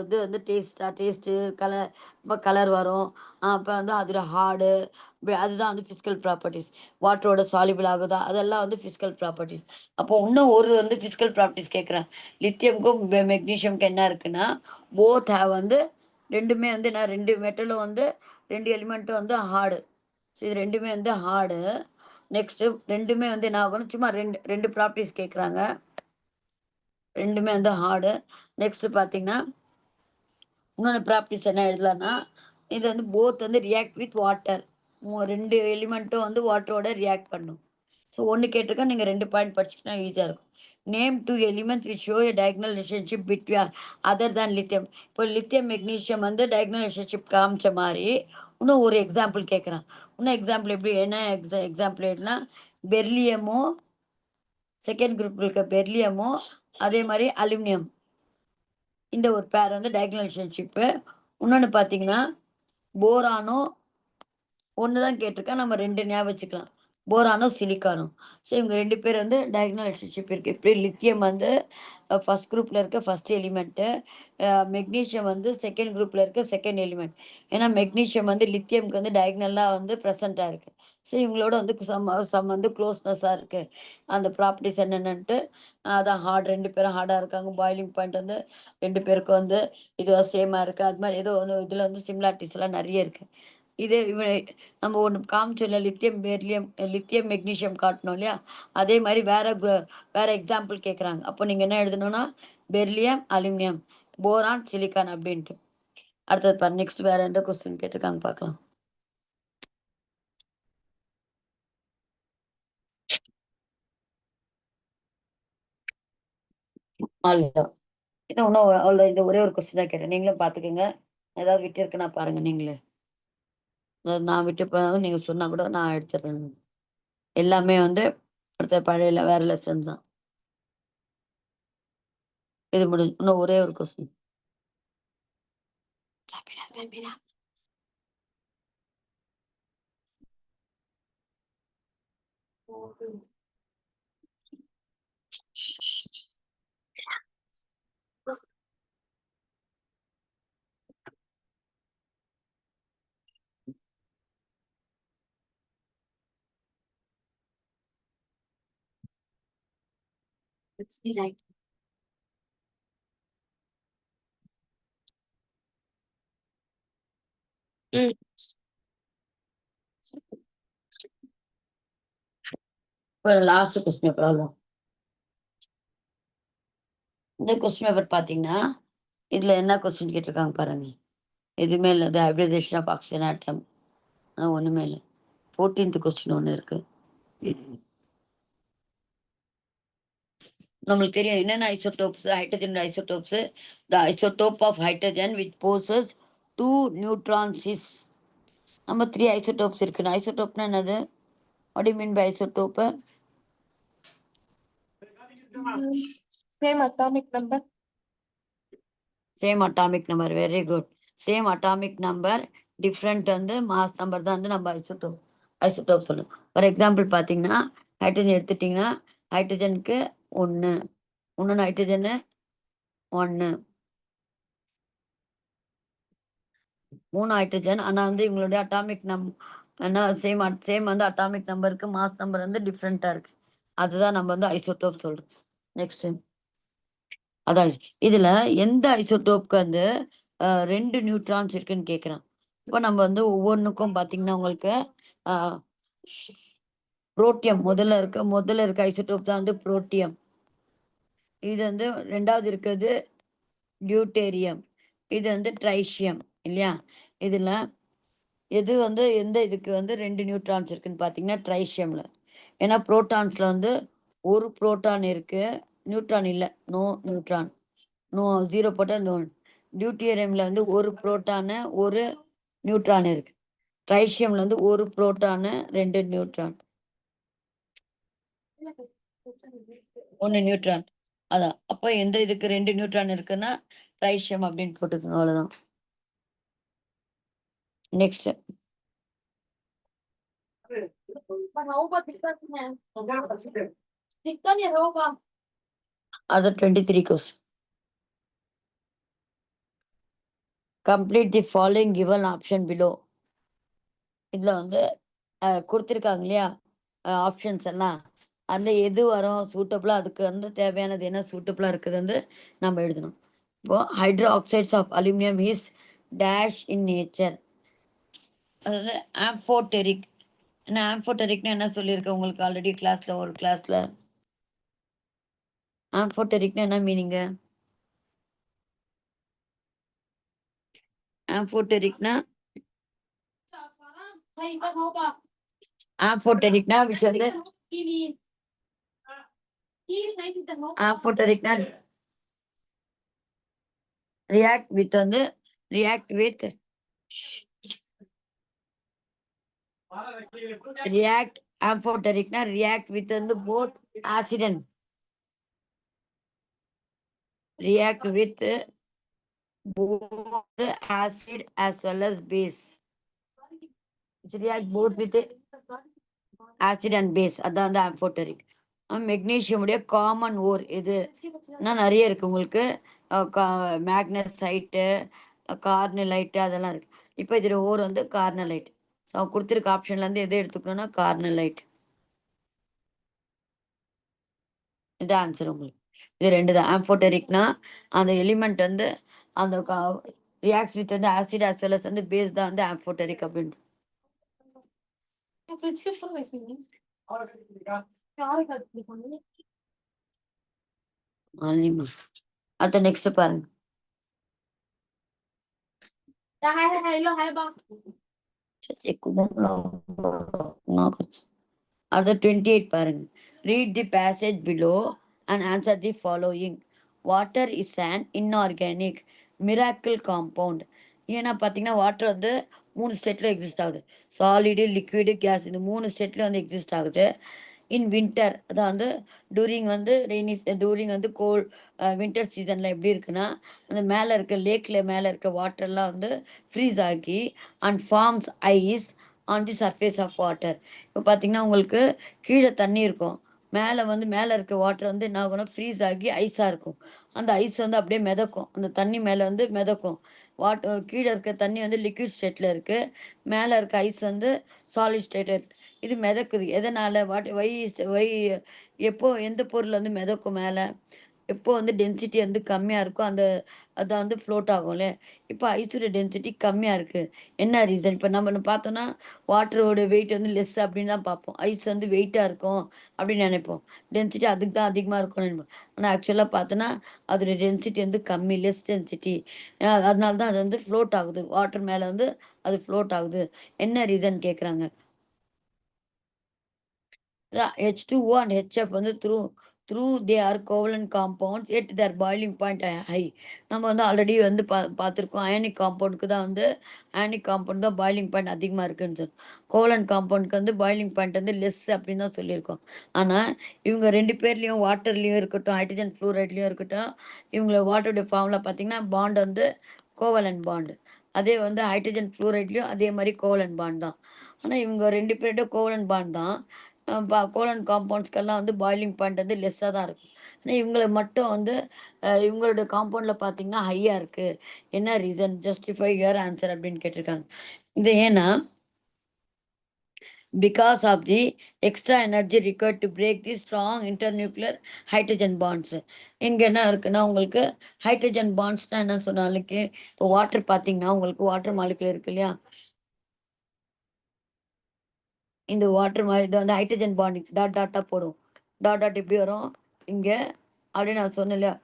இது வந்து டேஸ்ட்டு, இப்போ கலர் வரும். அப்போ வந்து அதோட ஹார்டு, அதுதான் வந்து ஃபிசிக்கல் ப்ராப்பர்ட்டிஸ். வாட்டரோட சால்யுபிள் ஆகுதா? அதெல்லாம் வந்து ஃபிசிக்கல் ப்ராப்பர்ட்டிஸ். அப்போ இன்னும் ஒரு வந்து ஃபிசிக்கல் ப்ராப்பர்ட்டிஸ் கேட்குறேன். லித்தியம்க்கும் மெக்னீசியம்க்கும் என்ன இருக்குன்னா, போத் ஹேவ் வந்து 2மே வந்து என்ன 2 மெட்டலும் வந்து 2 எலிமெண்ட்டும் வந்து ஹார்டு. ஸோ இது 2மே வந்து ஹார்டு. நெக்ஸ்ட்டு 2மே வந்து என்ன ஆகணும்? சும்மா 2 ப்ராப்பர்ட்டிஸ் கேட்குறாங்க. 2மே வந்து ஹார்டு. நெக்ஸ்ட்டு பார்த்தீங்கன்னா, இன்னொன்னு ப்ராப்பர்ட்டிஸ் என்ன எழுதலான்னா, இது வந்து போத் வந்து ரியாக்ட் வித் வாட்டர். 2 எலிமெண்ட்டும் வந்து வாட்டரோட ரியாக்ட் பண்ணும். ஸோ 1 கேட்டிருக்கேன். நீங்க 2 பாயிண்ட் படிச்சுக்கிட்டா ஈஸியா இருக்கும். Name 2 elements which show a diagonal relationship between other than lithium. இப்போ லித்தியம், மெக்னீசியம் வந்து டயகனல் ரிலேஷன்ஷிப் காமிச்ச மாரி, இன்னும் ஒரு எக்ஸாம்பிள் கேட்குறான். இன்னும் எக்ஸாம்பிள் எப்படி என்ன எக்ஸாம்பிள் எழுதலாம்? பெர்லியமும், செகண்ட் குரூப்ல இருக்க பெர்லியமும், அதே மாரி அலுமினியம். இந்த ஒரு பேர் வந்து டயகனல் ரிலேஷன்ஷிப்பு. இன்னொன்னு பார்த்தீங்கன்னா, போரானும் 1 தான் கேட்டிருக்கேன். நம்ம 2 ஞாபகம் வச்சுக்கலாம். போரானும், சிலிக்கானும். ஸோ இவங்க 2 பேர் வந்து டயகனல் ரிலேஷன்ஷிப் இருக்கு. இப்படி லித்தியம் வந்து ஃபர்ஸ்ட் குரூப்ல இருக்க ஃபர்ஸ்ட் எலிமெண்ட்டு. மெக்னீசியம் வந்து செகண்ட் குரூப்ல இருக்க செகண்ட் எலிமெண்ட். ஏன்னா மெக்னீசியம் வந்து லித்தியம்க்கு வந்து டயகனலா வந்து ப்ரெசென்ட்டா இருக்கு. ஸோ இவங்களோட வந்து சம் வந்து க்ளோஸ்னஸா இருக்கு. அந்த ப்ராப்பர்ட்டீஸ் என்னென்னன்ட்டு அதான் ஹார்ட் 2 பேரும் ஹார்டா இருக்காங்க. பாயிலிங் பாயிண்ட் வந்து 2 பேருக்கும் வந்து இதுவா சேமா இருக்கு. அது மாரி ஏதோ வந்து இதுல வந்து சிமிலாரிட்டீஸ்லாம் நெறைய இருக்கு. இதே நம்ம ஒண்ணு காமிச்சோம்ல லித்தியம், லித்தியம், மெக்னீசியம் காட்டினோம் இல்லையா? அதே மாரி வேற எக்ஸாம்பிள் கேட்குறாங்க. அப்போ நீங்க என்ன எழுதணும்னா, பெர்லியம், அலுமினியம், போரான், சிலிக்கான் அப்படின்ட்டு. அடுத்தது பாரு நெக்ஸ்ட் வேற எந்த கொஸ்டின் கேட்டிருக்காங்க பார்க்கலாம். அவ்வளோதான். இன்னும் அவ்வளோ இந்த ஒரே ஒரு கொஸ்டின் தான் கேட்டேன். நீங்களும் பார்த்துக்கங்க. ஏதாவது விட்டு பாருங்க நீங்களே. அதாவது நான் விட்டு போனாலும் நீங்க சொன்னா கூட நான் எடுத்துடுறேன். எல்லாமே வந்து அடுத்த பழைய வேற லெசன் தான். இது முடிஞ்சு இன்னும் ஒரே ஒரு கொஸ்டின். சபினா, சபினா. ம். ஒரு லாஸ்ட் கொஸ்டின் பேப்பர் அவ்வளோதான். இந்த கொஸ்டின் பேப்பர் பார்த்தீங்கன்னா, இதுல என்ன கொஸ்டின் கேட்டிருக்காங்க பாருங்க. எதுவுமே இல்ல. The hybridisation of oxygen atom. ஒண்ணுமே இல்ல. 14th கொஸ்டின் ஒண்ணு இருக்கு. நம்மளுக்கு தெரியும் என்னென்ன isotopes, hydrogen isotopes. The isotope of hydrogen which possess 2 neutrons is. நம்ம 3 ஐசோடோப்ஸ் இருக்கு. ஐசோடோப்னா என்னது? What do you mean by isotope? Same atomic number. Same atomic number. Very good. Same atomic number, different வந்து மாஸ் நம்பர் தான் வந்து நம்ம isotope isotope சொல்லுவோம். For example பார்த்தீங்கன்னா, ஹைட்ரஜன் எடுத்துட்டிங்கன்னா, ஹைட்ரஜனுக்கு 1, இன்னொன்று ஹைட்ரஜனு 1, 3 ஹைட்ரஜன். ஆனால் வந்து இவங்களுடைய அட்டாமிக் ஏன்னா சேம் வந்து அட்டாமிக் நம்பருக்கு மாஸ் நம்பர் வந்து டிஃப்ரெண்ட்டாக இருக்கு. அதுதான் நம்ம வந்து ஐசோடோப் சொல்றோம். நெக்ஸ்ட் அதான் இதுல எந்த ஐசோடோப்க்கு வந்து 2 நியூட்ரான்ஸ் இருக்குன்னு கேட்குறான். இப்போ நம்ம வந்து ஒவ்வொன்றுக்கும் பார்த்தீங்கன்னா உங்களுக்கு புரோட்டியம் முதல்ல இருக்க ஐசோடோப் தான் வந்து புரோட்டியம். இது வந்து 2வது இருக்கிறது டியூட்டேரியம். இது வந்து ட்ரைஷியம் இல்லையா? இதுல எது வந்து எந்த இதுக்கு வந்து 2 நியூட்ரான்ஸ் இருக்குன்னு பார்த்தீங்கன்னா ட்ரைஷியம்ல. ஏன்னா புரோட்டான்ஸ்ல வந்து ஒரு புரோட்டான் இருக்கு, நியூட்ரான் இல்லை. No neutron. நோ 0 போட்டா நோ. டியூட்டீரியம்ல வந்து ஒரு புரோட்டானு, ஒரு நியூட்ரான் இருக்கு. ட்ரைஷியம்ல வந்து ஒரு புரோட்டானு, 2 நியூட்ரான். 1 நியூட்ரான். அதான். அப்போ எந்த இதுக்கு 2 நியூட்ரான் இருக்குன்னா ட்ரைஷியம் அப்படின்னு போட்டுக்கோங்க. அவ்வளவுதான். நெக்ஸ்ட். அது 23 question. Complete the following given option below. இதுல வந்து கொடுத்துருக்காங்க இல்லையா ஆப்ஷன்ஸ் எல்லாம். அந்த எது வரும் சூட்டபிளா, அதுக்கு வந்து தேவையானது என்ன சூட்டபிளா இருக்குது வந்து நம்ம எழுதணும். இப்போ hydroxides of aluminium is dash in nature. அதாவது ஆம்ஃபோடெரிக். ஏன்னா ஆம்ஃபோடெரிக்னா என்ன சொல்லியிருக்கேன் உங்களுக்கு ஆல்ரெடி ஒரு கிளாஸ்ல. ஆம்ஃபோடெரிக்னா என்ன மீனிங்க? ஆம்ஃபோடெரிக்னா which வந்து ஆம்ஃபோடெரிக்னா react with react amphoteric react with both acid and react with both acid as well as base. React both with acid and base. அதான் amphoteric. மெக்னீசியம் உடைய காமன் ஓர் இது நிறைய இருக்கு உங்களுக்கு. மேக்னசைட்டு, கார்னலைட்டு அதெல்லாம் இருக்கு. இப்போ இதுல ஓர் வந்து கார்னலைட். ஸோ கொடுத்துருக்க ஆப்ஷன்ல இருந்து எதை எடுத்துக்கணும்னா கார்னலைட். இது ஆன்சர் உங்களுக்கு. இது 2 தான். ஆம்ஃபோடெரிக்னா அந்த எலிமெண்ட் வந்து அந்த ரியாக்ட் வித் வந்து ஆசிட் as well as வந்து பேஸ் தான் வந்து ஆம்ஃபோடெரிக் அப்படின்னு. அடுத்த நெக்ஸ்ட் பாருங்க. அடுத்த 28 பாருங்க. Read the passage below and answer the following. Water is an inorganic miracle compound. ஏன்னா பார்த்தீங்கன்னா வாட்டர் வந்து 3 ஸ்டேட்ல எக்ஸிஸ்ட் ஆகுது. சாலிடு, லிக்விடு, கேஸ் இந்த 3 ஸ்டேட்லயும் வந்து எக்ஸிஸ்ட் ஆகுது. இன் வின்டர் அதான் வந்து டூரிங் வந்து டூரிங் வந்து வின்டர் சீசன்ல எப்படி இருக்குன்னா, அந்த மேல இருக்க லேக்ல மேல இருக்க வாட்டர்லாம் வந்து ஃப்ரீஸ் ஆகி and forms ice on the surface of water. இப்போ பார்த்தீங்கன்னா, உங்களுக்கு கீழ தண்ணி இருக்கும். மேல இருக்க வாட்டர் வந்து என்ன ஆகும்னா, ஃப்ரீஸ் ஆகி ஐஸா இருக்கும். அந்த ஐஸ் வந்து அப்படியே மிதக்கும். அந்த தண்ணி மேல வந்து மிதக்கும். கீழ இருக்க தண்ணி வந்து லிக்விட் ஸ்டேட்ல இருக்கு. மேல இருக்க ஐஸ் வந்து சாலிட் ஸ்டேட்ல இருக்கு. இது மிதக்குது. எதனால? வை எப்போ எந்த பொருள் வந்து மிதக்கும் மேல? எப்போ வந்து டென்சிட்டி வந்து கம்மியா இருக்கோ, அதான் வந்து ஃப்ளோட் ஆகும்ல. இப்போ ஐஸோட டென்சிட்டி கம்மியா இருக்கு. என்ன ரீசன்? இப்ப நம்ம பார்த்தோம்னா, வாட்டரோட வெயிட் வந்து லெஸ் அப்படின்னு தான் பார்ப்போம். ஐஸ் வந்து வெயிட்டா இருக்கும் அப்படின்னு நினைப்போம். டென்சிட்டி அதுக்கு தான் அதிகமா இருக்கும்னு நினைப்போம். ஆனா ஆக்சுவலா பார்த்தோன்னா, அதோட டென்சிட்டி வந்து கம்மி. Less density. அதனால தான் அது வந்து ஃப்ளோட் ஆகுது. வாட்டர் மேல வந்து அது ஃப்ளோட் ஆகுது. என்ன ரீசன் கேட்குறாங்க. H2O and HF வந்து through they are covalent compounds yet their boiling point high. நம்ம வந்து ஆல்ரெடி வந்து பார்த்துருக்கோம். அயனிக் காம்பவுண்ட் தான் பாய்லிங் பாயிண்ட் அதிகமாக இருக்குன்னு சொல்லி. கோவலன்ட் காம்பவுண்டுக்கு வந்து பாய்லிங் பாயிண்ட் வந்து லெஸ் அப்படின்னு தான் சொல்லியிருக்கோம். ஆனால் இவங்க 2 பேர்லேயும் வாட்டர்லேயும் இருக்கட்டும், ஹைட்ரஜன் ஃப்ளூரைட்லேயும் இருக்கட்டும், இவங்கள வாட்டருடைய ஃபார்முலா பார்த்தீங்கன்னா, பாண்ட் வந்து கோவலன்ட் பாண்ட். அதே வந்து ஹைட்ரஜன் ஃப்ளூரைட்லேயும் அதே மாதிரி கோவலன்ட் பாண்ட் தான். ஆனா இவங்க 2 பேரோட கோவலன்ட் பாண்ட் தான். கோலன் காம்பவுண்ட்ஸ்க்கெல்லாம் வந்து பாய்லிங் பாயிண்ட் வந்து லெஸ்ஸா தான் இருக்கும். ஆனா இவங்கள மட்டும் வந்து இவங்களோட காம்பவுண்ட்ல பார்த்தீங்கன்னா, ஹையா இருக்கு. என்ன ரீசன்? ஜஸ்டிஃபை யுவர் ஆன்சர் அப்படின்னு கேட்டிருக்காங்க. இது ஏன்னா, because of the extra energy required to break the strong internuclear hydrogen bonds. இங்க என்ன இருக்குன்னா, உங்களுக்கு ஹைட்ரஜன் பாண்ட்ஸ்னா என்னன்னு சொன்னாலுக்கு, இப்போ வாட்டர் பார்த்தீங்கன்னா, உங்களுக்கு வாட்டர் மாலிக்யூல் இருக்கு இல்லையா? இந்த வாட்டர் இது வந்து ஹைட்ரஜன் பாண்டிங் டாட்டா போடும். டாட் எப்படி வரும்? இங்க அப்படின்னு நான் சொன்னேன் இல்லையா?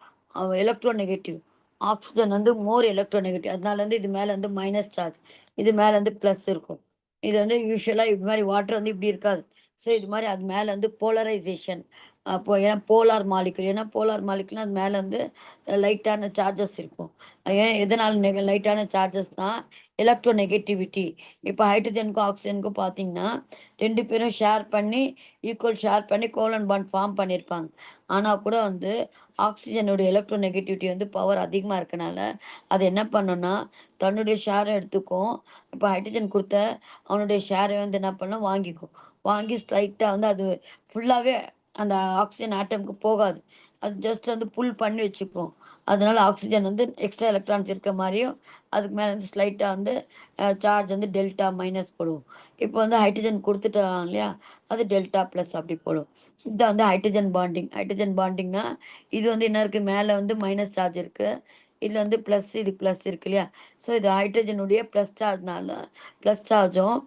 Electro negative. ஆக்ஸிஜன் வந்து மோர் எலக்ட்ரோ நெகட்டிவ். அதனால வந்து இது மேல வந்து மைனஸ் சார்ஜ். இது மேல வந்து பிளஸ் இருக்கும். இது வந்து யூசுவலா இது மாதிரி வாட்டர் வந்து இப்படி இருக்காது. ஸோ இது மாதிரி அது மேல வந்து போலரைசேஷன். அப்போ ஏன்னா போலார் மாலிகுல். ஏன்னா போலார் மாலிகுல்னா அது மேல வந்து லைட்டான சார்ஜஸ் இருக்கும். ஏன் எதனால லைட்டான சார்ஜஸ்னா எலக்ட்ரோ நெகட்டிவிட்டி. இப்போ ஹைட்ரஜனுக்கும் ஆக்சிஜனுக்கும் பார்த்தீங்கன்னா 2 பேரும் ஷேர் பண்ணி கோலன் பாண்ட் ஃபார்ம் பண்ணியிருப்பாங்க. ஆனா கூட வந்து ஆக்ஸிஜனோட எலக்ட்ரோ நெகட்டிவிட்டி வந்து பவர் அதிகமா இருக்கனால, அது என்ன பண்ணும்னா, தன்னுடைய ஷேர எடுத்துக்கும். இப்ப ஹைட்ரஜன் குடுத்த அவனுடைய ஷேர வந்து என்ன பண்ணும்? வாங்கிக்கும். வாங்கி ஸ்ட்ரைட்டா வந்து அது ஃபுல்லாவே அந்த ஆக்ஸிஜன் ஆட்டம்க்கு போகாது. அது ஜஸ்ட் வந்து புல் பண்ணி வச்சுக்கும். அதனால ஆக்ஸிஜன் வந்து எக்ஸ்ட்ரா எலக்ட்ரான்ஸ் இருக்க மாரியும், அதுக்கு மேல வந்து ஸ்லைட்டா வந்து சார்ஜ் வந்து டெல்டா மைனஸ் போடுவோம். இப்போ வந்து ஹைட்ரஜன் குடுத்துட்டான் இல்லையா? அது டெல்டா பிளஸ் அப்படி போடும். இதான் வந்து ஹைட்ரஜன் பாண்டிங். ஹைட்ரஜன் பாண்டிங்னா, இது வந்து என்ன இருக்கு? மேல வந்து மைனஸ் சார்ஜ் இருக்கு. இதுல வந்து பிளஸ் இது பிளஸ் இருக்கு இல்லையா? ஸோ இது ஹைட்ரஜனுடைய பிளஸ் சார்ஜும்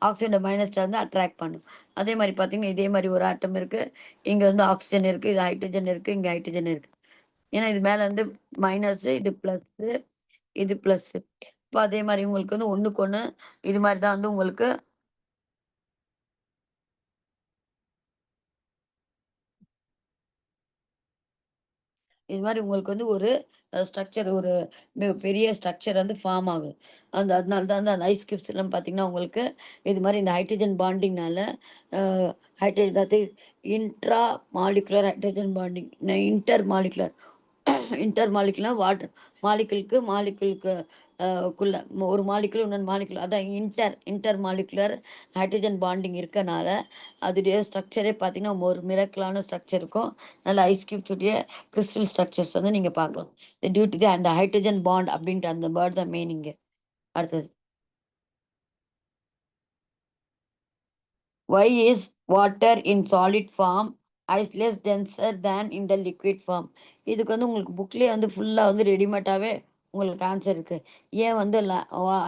ஆக்ஸிஜனோட மைனஸ் சார்ஜ் வந்து அட்ராக்ட் பண்ணும். அதே மாரி பார்த்தீங்கன்னா, இதே மாரி ஒரு ஆட்டம் இருக்கு. இங்க வந்து ஆக்ஸிஜன் இருக்கு. இது ஹைட்ரஜன் இருக்கு. இங்க ஹைட்ரஜன் இருக்கு. ஏன்னா இது மேல வந்து மைனஸு, இது பிளஸ்ஸு, இது பிளஸ்ஸு. இப்ப அதே மாரி உங்களுக்கு வந்து ஒண்ணுக்கு ஒண்ணு இது மாரி தான் வந்து உங்களுக்கு இது மாரி உங்களுக்கு வந்து ஒரு ஸ்ட்ரக்சர் ஒரு பெரிய ஸ்ட்ரக்சர் வந்து ஃபார்ம் ஆகும். அதனால தான் வந்து அந்த ஐஸ் கியூப்ஸ்லாம் பார்த்தீங்கன்னா, உங்களுக்கு இது மாரி இந்த ஹைட்ரஜன் பாண்டிங்னால அ அதாவது intramolecular hydrogen bonding intermolecular inter மாலிகுலர்னா மாலிகுலுக்கு க்குள்ள ஒரு மாலிகுல் இன்னொரு மாலிகுல் அதான் இன்டர் மாலிகுலர் ஹைட்ரஜன் பாண்டிங் இருக்கனால, அதோடைய ஸ்ட்ரக்சரே பார்த்தீங்கன்னா, ஒரு மிராக்கிளான ஸ்ட்ரக்சர் இருக்கும். நல்ல ஐஸ் கியூப்ஸ் உடைய கிறிஸ்டல் ஸ்ட்ரக்சர்ஸ் வந்து நீங்க பார்க்கலாம். டியூ டு தி அந்த ஹைட்ரஜன் பாண்ட் அப்படின்ற அந்த வேர்ட் தான் மீனிங்கு. அடுத்தது. Why is water in solid form is less denser than in the liquid form? இதுக்கு வந்து உங்களுக்கு புக்லயே வந்து ஃபுல்லா வந்து ரெடிமேடாவே உங்களுக்கு ஆன்சர் இருக்கு. ஏன் வந்து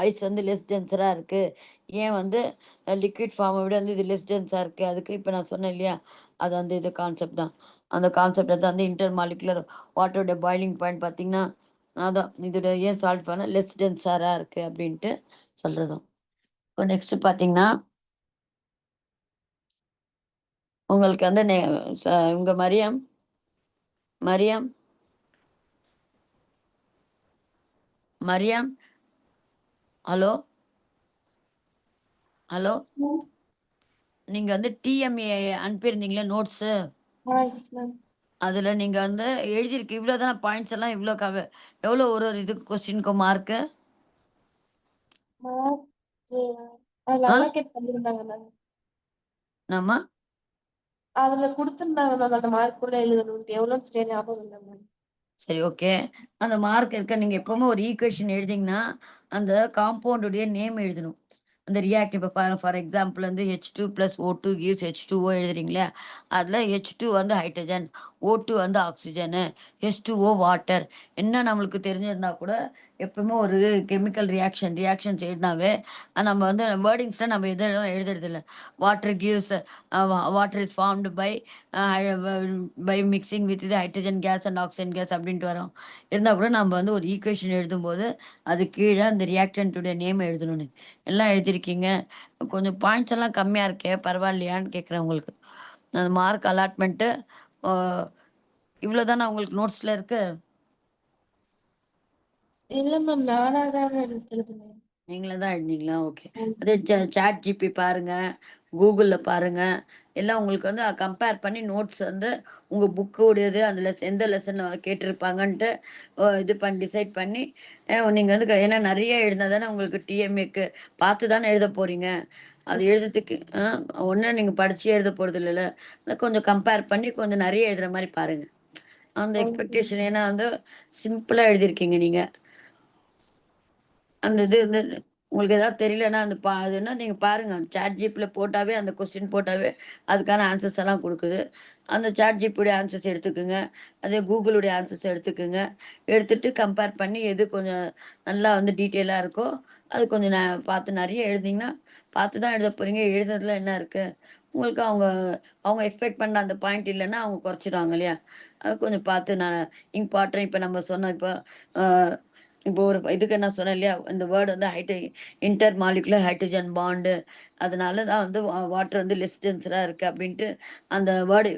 ஐஸ் வந்து லெஸ் டென்சரா இருக்கு? ஏன் வந்து லிக்விட் ஃபார்மை விட வந்து இது லெஸ் டென்ஸா இருக்கு? அதுக்கு இப்ப நான் சொன்னேன் இல்லையா? அது வந்து இது கான்செப்ட் தான். அந்த கான்செப்ட் தான் வந்து இன்டர் மாலிகுலர் வாட்டரோட பாய்லிங் பாயிண்ட் பார்த்தீங்கன்னா, அதான் இதோட ஏன் சால்ட் பண்ண லெஸ் டென்சரா இருக்கு அப்படின்ட்டு சொல்றதும். இப்போ நெக்ஸ்ட் பார்த்தீங்கன்னா உங்களுக்கு வந்து இவங்க Mariam Mariam Mariam hello hello? Yes, ma'am. நீங்க வந்து டிஎம்ஏ அனுப்பியிருந்தீங்கல்ல நோட்ஸு. Yes, ma'am. அதுல நீங்க வந்து எழுதியிருக்கு இவ்வளோதான் பாயிண்ட்ஸ் எல்லாம் இவ்வளோ எவ்வளோ ஒரு ஒரு இதுக்கு கொஸ்டினுக்கும் மார்க்கு? Mark, அதுல ஆ? allocate பண்ணிருந்தாங்க ma'am. என்னம்மா? அதுல குடுத்திருந்தாங்க ma'am அந்த மார்க்குள்ள எழுதணும்ன்ட்டு. எவ்வளோன்னு சரியா ஞாபகம் இல்ல ma'am. சரி, ஓகே. அந்த மார்க் இருக்க நீங்க எப்பவுமே ஒரு ஈக்குவேஷன் எழுதிங்கன்னா, அந்த காம்பவுண்டுடைய நேம் எழுதணும். அந்த ரியாக்ட் இப்ப ஃபார் எக்ஸாம்பிள் வந்து H2 plus O2 gives H2O எழுதுறீங்களா? அதுல H2 வந்து ஹைட்ரஜன், O2 வந்து ஆக்ஸிஜனு, H2O வாட்டர். என்ன நம்மளுக்கு தெரிஞ்சிருந்தா கூட எப்பவுமே ஒரு கெமிக்கல் ரியாக்ஷன்ஸ் எழுதினாவே, நம்ம வந்து வேர்டிங்ஸ்ல நம்ம எதுவும் எழுதுறதில்ல. Water gives water is formed by mixing with இது hydrogen gas and oxygen gas அப்படின்ட்டு வரும். இருந்தா கூட நம்ம வந்து ஒரு ஈக்குவேஷன் எழுதும்போது, அது கீழ அந்த ரியாக்டன்ட்டுடைய நேம் எழுதணும்னு. எல்லாம் எழுதியிருக்கீங்க. கொஞ்சம் பாயிண்ட்ஸ் எல்லாம் கம்மியா இருக்கே, பரவாயில்லையான்னு கேட்கிறேன் உங்களுக்கு. அந்த மார்க் அலாட்மெண்ட்டு ஆ இவ்வளோ தானா உங்களுக்கு நோட்ஸ்ல இருக்கு? இல்ல மேம். நானா தான் எழுதுனேன். நீங்களே தான் எழுதுனீங்களா? ஓகே. Yes, அதே ma'am. சாட் ஜிபி பாருங்க, கூகுள்ல பாருங்க. எல்லாம் உங்களுக்கு வந்து கம்பேர் பண்ணி நோட்ஸ் வந்து உங்க புக்குடையது அந்த எந்த லெசன் கேட்டிருப்பாங்கன்ட்டு இது டிசைட் பண்ணி நீங்க வந்து ஏன்னா நெறைய எழுதினா தானே உங்களுக்கு டிஎம்ஏக்கு பார்த்து தானே எழுத போறீங்க. அது Yes. எழுதுறதுக்கு ஒண்ணு நீங்க படிச்சு எழுத போறது இல்லல்ல. கொஞ்சம் கம்பேர் பண்ணி கொஞ்சம் நெறைய எழுதுற மாரி பாருங்க. அந்த Okay. எக்ஸ்பெக்டேஷன் ஏன்னா வந்து சிம்பிளா எழுதியிருக்கீங்க நீங்க. அந்த இது Yes. வந்து உங்களுக்கு ஏதாவது தெரியலன்னா, அந்த அதுன்னா நீங்க பாருங்க. சாட் ஜிபில போட்டாவே அந்த கொஸ்டின் போட்டாவே அதுக்கான ஆன்சர்ஸ் எல்லாம் குடுக்குது. அந்த சாட் ஜிபியுடைய ஆன்சர்ஸ் எடுத்துக்கங்க. அதே கூகுளுடைய ஆன்சர்ஸ் எடுத்துக்கங்க. எடுத்துட்டு கம்பேர் பண்ணி எது கொஞ்சம் நல்லா வந்து டீட்டெயிலா இருக்கோ, அது கொஞ்சம் பார்த்து நெறைய எழுதினீங்கன்னா, பார்த்து தான் எழுத போறீங்க. எழுதுறதுல என்ன இருக்கு? உங்களுக்கு அவங்க அவங்க எக்ஸ்பெக்ட் பண்ண அந்த பாயிண்ட் இல்லன்னா, அவங்க குறைச்சிடுவாங்க இல்லையா? அது கொஞ்சம் பார்த்து இம்பார்ட்டன்ட் இப்ப நம்ம சொன்னோம் இப்போ அ இப்போ ஒரு இதுக்கு நான் சொன்னேன் இல்லையா? இந்த வேர்ட் வந்து இன்டர் மாலிகுலர் ஹைட்ரஜன் பாண்டு. அதனால தான் வந்து வாட்டர் வந்து லெஸ் டென்சரா இருக்கு அப்படின்ட்டு அந்த வேர்டு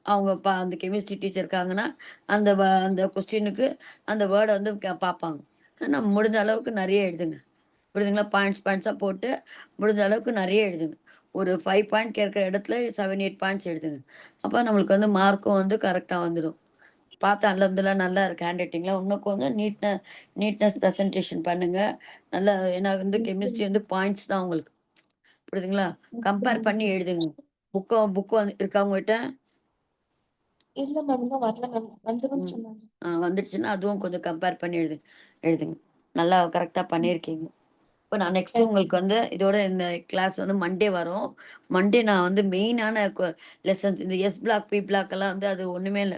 அவங்க அந்த கெமிஸ்ட்ரி டீச்சர் இருக்காங்கன்னா, அந்த கொஸ்டினுக்கு அந்த வேர்ட வந்து பார்ப்பாங்க. நம்ம முடிஞ்ச அளவுக்கு நெறைய எழுதுங்க. புரியுதுங்களா? பாயிண்ட்ஸா போட்டு முடிஞ்ச அளவுக்கு நெறைய எழுதுங்க. ஒரு 5 பாயிண்ட் கேட்கிற இடத்துல 7, 8 பாயிண்ட்ஸ் எழுதுங்க. அப்ப நம்மளுக்கு வந்து மார்க்கும் வந்து கரெக்ட்டா வந்துடும். பார்த்தேன் அல்ஹம்துலில்லாஹ் நல்லா இருக்கு ஹேண்ட் ரைட்டிங்லாம். இன்னும் கொஞ்சம் நீட்னஸ் பிரசன்டேஷன் பண்ணுங்க. நல்லா ஏன்னா வந்து Okay. கெமிஸ்ட்ரி வந்து பாயிண்ட்ஸ் தான் உங்களுக்கு. புரியுதுங்களா? Okay, compare ma'am. பண்ணி எழுதுங்க. புக் வந்து இருக்கா உங்ககிட்ட? இல்ல மேம். இன்னும் வரல மேம். வந்துரும்னு ம். சொன்னாங்க. வந்துடுச்சுன்னா அதுவும் கொஞ்சம் கம்பேர் பண்ணி எழுதுங்க. நல்லா கரெக்ட்டா பண்ணியிருக்கீங்க. இப்ப நான் நெக்ஸ்ட் Thank உங்களுக்கு வந்து இதோட இந்த கிளாஸ் வந்து மண்டே வரும். மண்டே நான் வந்து மெயினான லெசன்ஸ் இந்த எஸ் பிளாக், பி பிளாக் எல்லாம் வந்து அது ஒண்ணுமே இல்ல.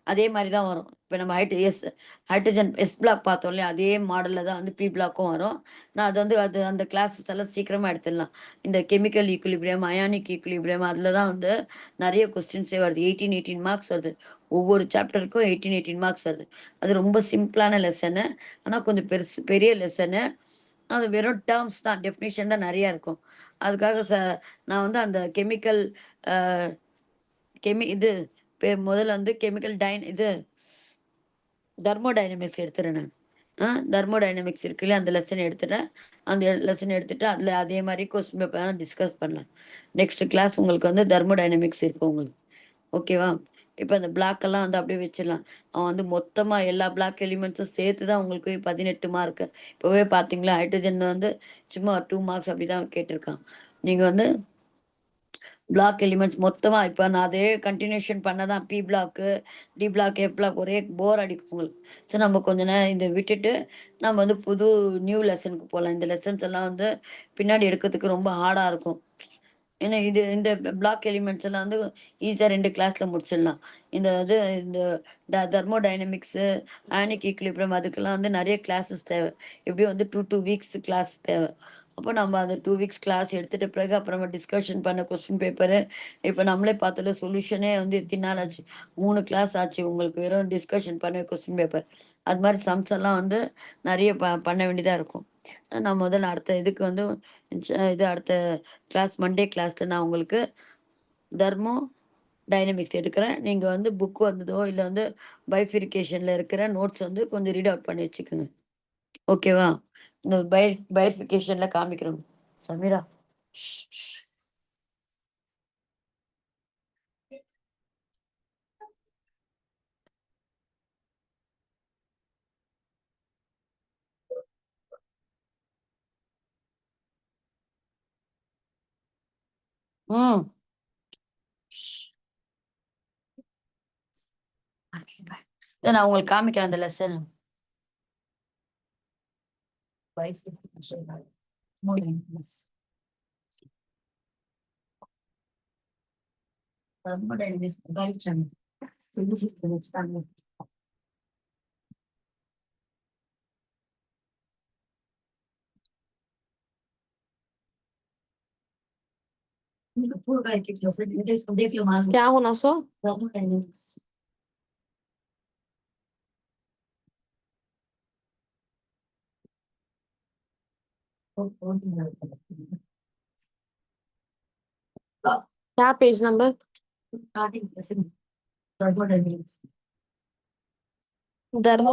அதே மாரி தான் வரும். இப்ப நம்ம ஹைட்ரஜன் எஸ் பிளாக் பார்த்தோம் இல்லையா? அதே மாடல்ல தான் வந்து பி பிளாக்கும் வரும். நான் அது அந்த கிளாஸஸ் எல்லாம் சீக்கிரமா எடுத்துடலாம். இந்த கெமிக்கல் ஈக்விலிபிரியம், அயானிக் ஈக்விலிபிரியம் அதுல தான் வந்து நெறைய கொஸ்டின்ஸே வருது. 18 மார்க்ஸ் வருது. ஒவ்வொரு சாப்டருக்கும் 18 மார்க்ஸ் வருது. அது ரொம்ப சிம்பிளான லெசனு. ஆனா கொஞ்சம் பெரிய லெசனு. அது வெறும் டெர்ம்ஸ் தான். டெஃபினிஷன் தான் நெறைய இருக்கும். அதுக்காக நான் வந்து அந்த கெமிக்கல் அ இது முதல்ல வந்து கெமிக்கல் இது தெர்மோடைனமிக்ஸ் எடுத்துறேன் நான். தெர்மோடைனமிக்ஸ் இருக்குல்ல, அந்த லெசன் எடுத்துட்டேன். அந்த லெசன் எடுத்துட்டு, அதில அதே மாரி கொஸ்டின் பேப்பர் டிஸ்கஸ் பண்ணலாம். நெக்ஸ்ட் கிளாஸ் உங்களுக்கு வந்து தெர்மோடைனமிக்ஸ் இருக்கு உங்களுக்கு. ஓகேவா? இப்ப அந்த பிளாக் எல்லாம் வந்து அப்படியே வச்சிடலாம். அவன் வந்து மொத்தமா எல்லா பிளாக் எலிமெண்ட்ஸும் சேர்த்து தான் உங்களுக்கு 18 மார்க்கு. இப்பவே பார்த்தீங்களா, ஹைட்ரஜன் வந்து சும்மா 2 மார்க்ஸ் அப்படிதான் கேட்டிருக்கான். நீங்க வந்து பிளாக் எலிமெண்ட்ஸ் மொத்தமா இப்ப நான் அதே கன்டினியூஷன் பண்ண தான் P block, D block, F block ஒரே போர் அடிக்கும் உங்களுக்கு. சோ நம்ம கொஞ்ச நேரம் இத விட்டுட்டு, நம்ம வந்து புது நியூ லெசனுக்கு போலாம். இந்த லெசன்ஸ் எல்லாம் வந்து பின்னாடி எடுக்கிறதுக்கு ரொம்ப ஹார்டா இருக்கும். ஏன்னா இந்த பிளாக் எலிமெண்ட்ஸ் எல்லாம் வந்து ஈஸியா 2 கிளாஸ்ல முடிச்சிடலாம். இந்த தெர்மோடைனமிக்ஸு, அயானிக் ஈக்விலிபிரியம் அதுக்கெல்லாம் வந்து நெறைய கிளாஸஸ் தேவை. எப்படியும் வந்து 2 வீக்ஸ் கிளாஸ் தேவை. அப்போ நம்ம அந்த 2 வீக்ஸ் கிளாஸ் எடுத்துட்ட பிறகு அப்புறமா டிஸ்கஷன் பண்ண கொஸ்டின் பேப்பரு, இப்ப நம்மளே பார்த்தோம்ல சொல்யூஷனே வந்து எத்தன நாள் ஆச்சு? 3 கிளாஸ் ஆச்சு உங்களுக்கு வெறும் டிஸ்கஷன் பண்ண கொஸ்டின் பேப்பர். அது மாரி சம்ஸ் எல்லாம் வந்து நெறைய பண்ண வேண்டியதா இருக்கும். நான் முதல்ல அடுத்த இதுக்கு வந்து இது அடுத்த கிளாஸ் மண்டே கிளாஸ்ல நான் உங்களுக்கு தெர்மோ டைனமிக்ஸ் எடுக்கிறேன். நீங்க வந்து புக் வந்ததோ, இல்ல வந்து பைஃபிரிகேஷன்ல இருக்கிற நோட்ஸ் வந்து கொஞ்சம் ரீட் அவுட் பண்ணி வச்சுக்கோங்க. ஓகேவா? இந்த பைஃபிகேஷன்ல காமிக்கிறோம். சமீரா. ம். இத நான் உங்களுக்கு காமிக்கிறேன் அந்த லெசன். क्या होना सो? क्या पेज नंबर? धर्म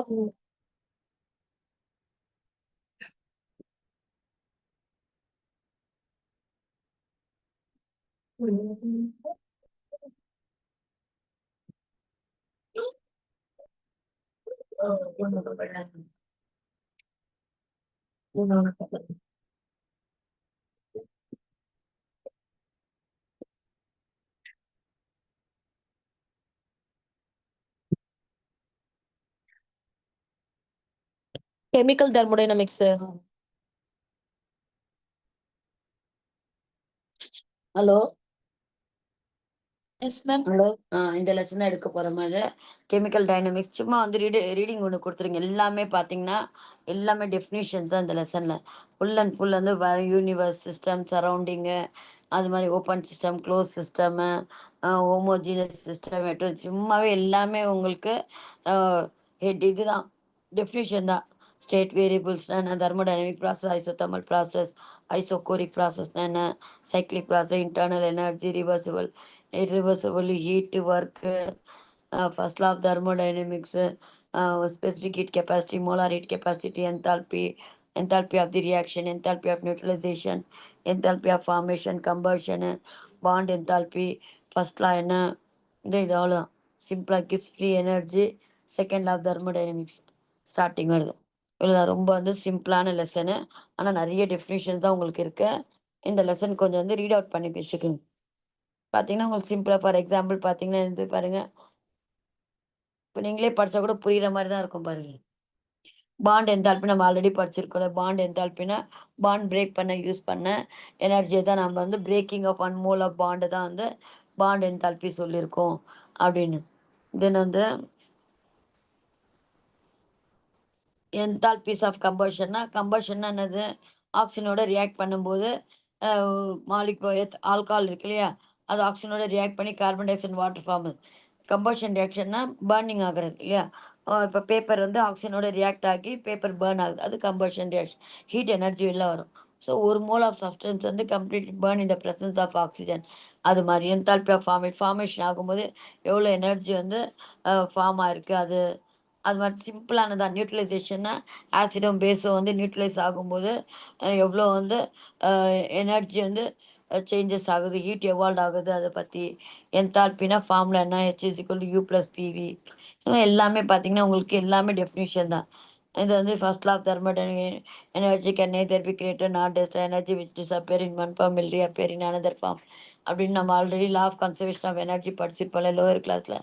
chemical thermodynamics. Hello. Yes ma'am. Hello. இந்த லெசன் எடுக்க போறோமா இது? Chemical dynamics. சும்மா வந்து ரீடிங் ஒண்ணு குடுத்துருங்க. எல்லாமே பார்த்தீங்கன்னா, எல்லாமே டெஃபினிஷன்ஸ் தான் இந்த லெசன்ல. ஃபுல் அண்ட் ஃபுல் வந்து யூனிவர்ஸ், சிஸ்டம், சரவுண்டிங்கு, அது மாரி open system, close system, homogeneous system, சும்மாவே எல்லாமே உங்களுக்கு அ இதுதான் டெஃபினிஷன் தான். ஸ்டேட் வேரியபிள்ஸ்னா என்ன? Thermodynamic process, isothermal process, isochoric ப்ராசஸ்னா என்ன? Cyclic process, internal energy, reversible, irreversible heat work, first law of thermodynamics, specific heat capacity, molar heat capacity, enthalpy of the reaction, enthalpy of neutralization, enthalpy of formation, combustion, bond enthalpy, first law என்ன இது அவ்வளோ சிம்பிளாக gives free energy, second law of thermodynamics starting வருது. இவ்வளோ ரொம்ப வந்து சிம்பிளான lesson. ஆனால் நிறைய டெஃபினிஷன்ஸ் தான் உங்களுக்கு இருக்கு. இந்த லெசன் கொஞ்சம் வந்து ரீட் அவுட் பண்ணி வச்சுக்கோங்க. பார்த்தீங்கன்னா, உங்களுக்கு சிம்பிளா ஃபார் எக்ஸாம்பிள் பார்த்தீங்கன்னா, இது பாருங்க. இப்ப நீங்களே படிச்சா கூட புரியிற மாரி தான் இருக்கும் பாருங்க. பாண்ட் என்தால்பி நம்ம ஆல்ரெடி படிச்சிருக்கோம்ல. பாண்ட் என்தால்பின்னா, பாண்ட் பிரேக் பண்ண யூஸ் பண்ண எனர்ஜிய தான் நம்ம வந்து breaking of one mole of bond தான் வந்து பாண்ட் என்தால்பி சொல்லியிருக்கோம் அப்படின்னு. தென் வந்து என்தால்பீஸ் ஆஃப் கம்பஷன்னா, கம்பஷன்னா என்னது? ஆக்ஸிஜனோட ரியாக்ட் பண்ணும்போது, அ ஆல்கஹால் இருக்கு இல்லையா? அது ஆக்ஸிஜனோட ரியாக்ட் பண்ணி carbon dioxide, water form ஆகுது. கம்பஷன் ரியாக்ஷன்னா பர்னிங் ஆகுறது இல்லையா? இப்ப பேப்பர் வந்து ஆக்ஸிஜனோட ரியாக்ட் ஆகி பேப்பர் பர்ன் ஆகுது. அது கம்பஷன் ரியாக்ஷன். ஹீட் எனர்ஜி வெளில வரும். ஸோ, 1 மோல் ஆஃப் சப்ஸ்டன்ஸ் வந்து complete burn in the presence of oxygen. அது மாரி என்தால்பி ஆஃப் ஃபார்மேஷன் ஆகும்போது எவ்வளோ எனர்ஜி வந்து ஃபார்ம் ஆயிருக்கு அது. அது மாரி சிம்பிளானதா நியூட்ரலைசேஷன்னா, ஆசிடும் பேஸும் வந்து நியூட்ரலைஸ் ஆகும்போது, எவ்வளோ வந்து எனர்ஜி வந்து சேஞ்சஸ் ஆகுது, ஹீட் எவால்வ் ஆகுது அத பத்தி. என்தால்பின்னா ஃபார்முலா என்ன? H=U+PV. ஸோ எல்லாமே பார்த்தீங்கன்னா, உங்களுக்கு எல்லாமே டெஃபினிஷன் தான். இது வந்து first law of thermodynamic energy can neither be created nor destroyed. Energy which disappear in one form will reappear in another form. அப்படின்னு நம்ம already law of conservation of energy படிச்சிருப்போம்ல லோயர் கிளாஸ்ல.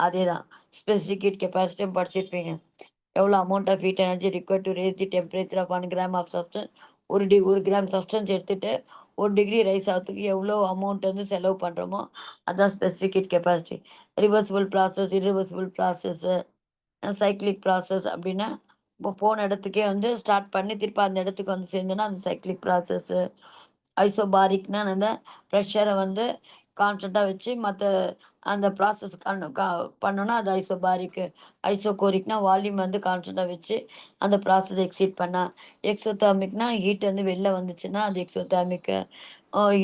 அதேதான். ஸ்பெசிஃபிக் ஹீட் கெப்பாசிட்டியும் படிச்சிருப்பீங்க. எவ்வளோ amount of heat energy required to raise the temperature of 1 gram of substance. 1 gram substance எடுத்துட்டு 1 degree rice ஆகிறதுக்கு எவ்வளோ அமௌண்ட் வந்து செலவு பண்ணுறோமோ அதான் specific heat capacity. Reversible process, irreversible process, cyclic process அப்படின்னா, இப்போ போன இடத்துக்கே வந்து ஸ்டார்ட் பண்ணி திருப்பி அந்த இடத்துக்கு வந்து சேர்ந்தோன்னா அது சைக்ளிக் ப்ராசஸ்ஸு. ஐசோபாரிக்னா அந்த ப்ரெஷரை வந்து கான்ஸ்டன்ட்டா வச்சு மற்ற அந்த ப்ராசஸ் பண்ணோன்னா அது ஐசோபாரிக்கு. ஐசோகோரிக்னா வால்யூம் வந்து கான்ஸ்டன்ட்டா வச்சு அந்த ப்ராசஸ் எக்ஸீட் பண்ணா. எக்ஸோதெர்மிக்னா ஹீட் வந்து வெளில வந்துச்சுன்னா அது எக்ஸோதெர்மிக்கு.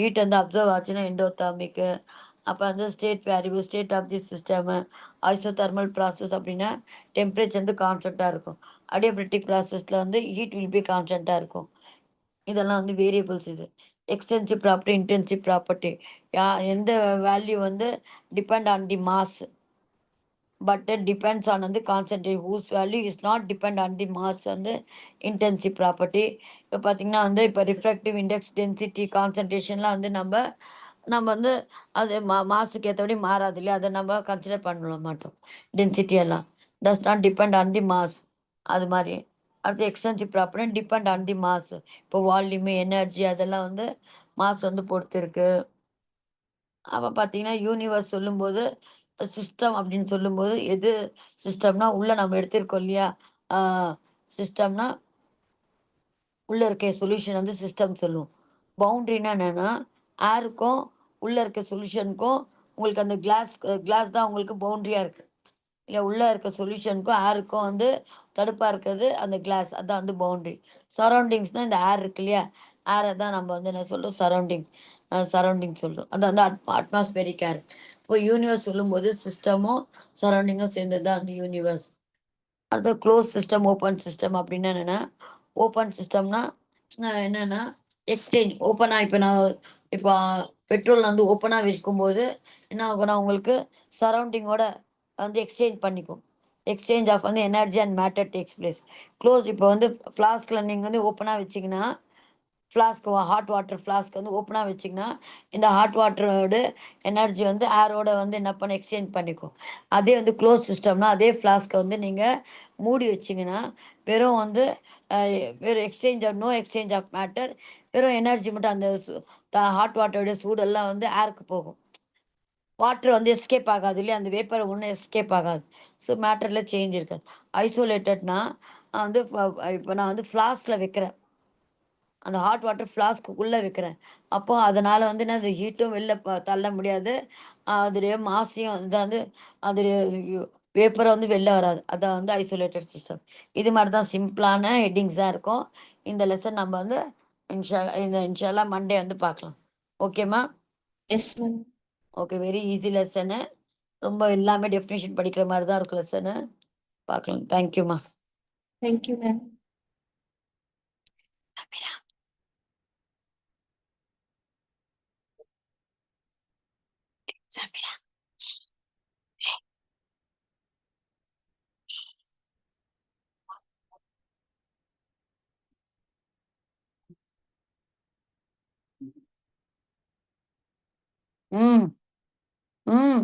ஹீட் வந்து அப்சர்வ் ஆச்சுன்னா எண்டோதெர்மிக்கு. அப்போ வந்து state variable, state of the system. Isothermal process அப்படின்னா டெம்பரேச்சர் வந்து கான்ஸ்டன்ட்டா இருக்கும். அடியாபேட்டிக் ப்ராசஸில் வந்து ஹீட் வில் பி கான்ஸ்டன்ட்டா இருக்கும். இதெல்லாம் வந்து வேரியபிள்ஸ் இது. Extensive property, intensive property. எந்த வேல்யூ வந்து depend on the mass. But depends on வந்து concentrate whose value is not depend on the mass வந்து இன்டென்சிவ் ப்ராப்பர்ட்டி. இப்போ பார்த்தீங்கன்னா வந்து இப்போ ரிஃப்ராக்டிவ் இண்டெக்ஸ், டென்சிட்டி, கான்சன்ட்ரேஷன்லாம் வந்து நம்ம வந்து அது மாசுக்கு ஏற்றபடி மாறாது இல்லையா? அதை நம்ம கன்சிடர் பண்ண மாட்டோம். டென்சிட்டி எல்லாம் does not depend on the mass. அது மாதிரி அடுத்து extensive property depend on the mass. இப்போ வால்யூமு, எனர்ஜி அதெல்லாம் வந்து மாஸ் வந்து பொறுத்து இருக்கு. அப்போ பார்த்தீங்கன்னா யூனிவர்ஸ் சொல்லும்போது சிஸ்டம் அப்படின்னு சொல்லும்போது எது சிஸ்டம்னா உள்ள நம்ம எடுத்திருக்கோம் இல்லையா? சிஸ்டம்னா உள்ள இருக்க சொல்யூஷன் வந்து சிஸ்டம் சொல்லுவோம். பவுண்டரினா என்னன்னா ஏருக்கும் உள்ள இருக்க சொல்யூஷனுக்கும் உங்களுக்கு அந்த கிளாஸ் தான் உங்களுக்கு பவுண்டரியா இருக்கு. இல்ல உள்ள இருக்க சொல்யூஷனுக்கும் ஏருக்கும் வந்து தடுப்பா இருக்கிறது அந்த கிளாஸ். அதான் வந்து பவுண்டரி. சரௌண்டிங்ஸ்னா இந்த ஏர் இருக்கு இல்லையா? ஏரை தான் நம்ம வந்து என்ன சொல்றோம்? சரௌண்டிங் சொல்றோம். அது வந்து அட்மாஸ்பெரிக் ஏர். இப்போ யூனிவர்ஸ் சொல்லும்போது சிஸ்டமும் சரௌண்டிங்கும் சேர்ந்தது தான் அந்த யூனிவர்ஸ். அடுத்து க்ளோஸ் சிஸ்டம், ஓப்பன் சிஸ்டம் அப்படின்னா என்னன்னா, ஓப்பன் சிஸ்டம்னா என்னன்னா எக்ஸ்சேஞ்ச் ஓப்பனா இப்போ நான் இப்போ பெட்ரோல் வந்து ஓப்பனா விற்கும்போது என்ன ஆகும்னா உங்களுக்கு சரௌண்டிங்கோட வந்து எக்ஸ்சேஞ்ச் பண்ணிக்கும். எக்ஸ்சேஞ்ச் ஆஃப் வந்து energy and matter takes place. Close இப்போ வந்து ஃப்ளாஸ்கில் நீங்கள் வந்து ஓப்பனா வச்சிங்கன்னா ஃப்ளாஸ்க் ஹாட் வாட்டர் ஃப்ளாஸ்க் வந்து ஓப்பனா வச்சிங்கன்னா, இந்த ஹாட் வாட்டரோட எனர்ஜி வந்து ஏரோட வந்து என்ன பண்ண எக்ஸ்சேஞ்ச் பண்ணிக்கும். அதே வந்து க்ளோஸ் சிஸ்டம்னா அதே ஃப்ளாஸ்க்க வந்து நீங்க மூடி வச்சீங்கன்னா, வெறும் வந்து அ வெறும் நோ எக்ஸ்சேஞ்ச் ஆஃப் மேட்டர். வெறும் எனர்ஜி மட்டும் அந்த ஹாட் வாட்டரோட சூடெல்லாம் வந்து ஏருக்கு போகும். வாட்டர் வந்து எஸ்கேப் ஆகாது இல்லையா? அந்த வேப்பர் ஒண்ணும் எஸ்கேப் ஆகாது. ஸோ மேட்டர்ல சேஞ்ச் இருக்காது. ஐசோலேட்டட்னா வந்து இப்போ நான் வந்து ஃப்ளாஸ்க்ல வைக்கிறேன். அந்த ஹாட் வாட்டர் ஃப்ளாஸ்க்குள்ள வைக்கிறேன். அப்போ அதனால வந்து என்ன அந்த ஹீட்டும் வெளில தள்ள முடியாது. அதோடைய மாசையும் இத வந்து அதோடைய வேப்பர வந்து வெளில வராது. அதான் வந்து ஐசோலேட்டட் சிஸ்டம். இது மாரி தான் சிம்பிளான ஹெட்டிங்ஸா இருக்கும். இந்த லெசன் நம்ம வந்து இன்ஷா அல்லாஹ் மண்டே வந்து பார்க்கலாம். ஓகேம்மா? Yes ma'am. Okay. Very easy lesson. ரொம்ப எல்லாமே டெஃபினிஷன் படிக்கிற மாரி தான் இருக்கும் லெசனு. பார்க்கலாம். தேங்க் யூம்மா. Thank you ma'am. சமீரா. ம். ம்.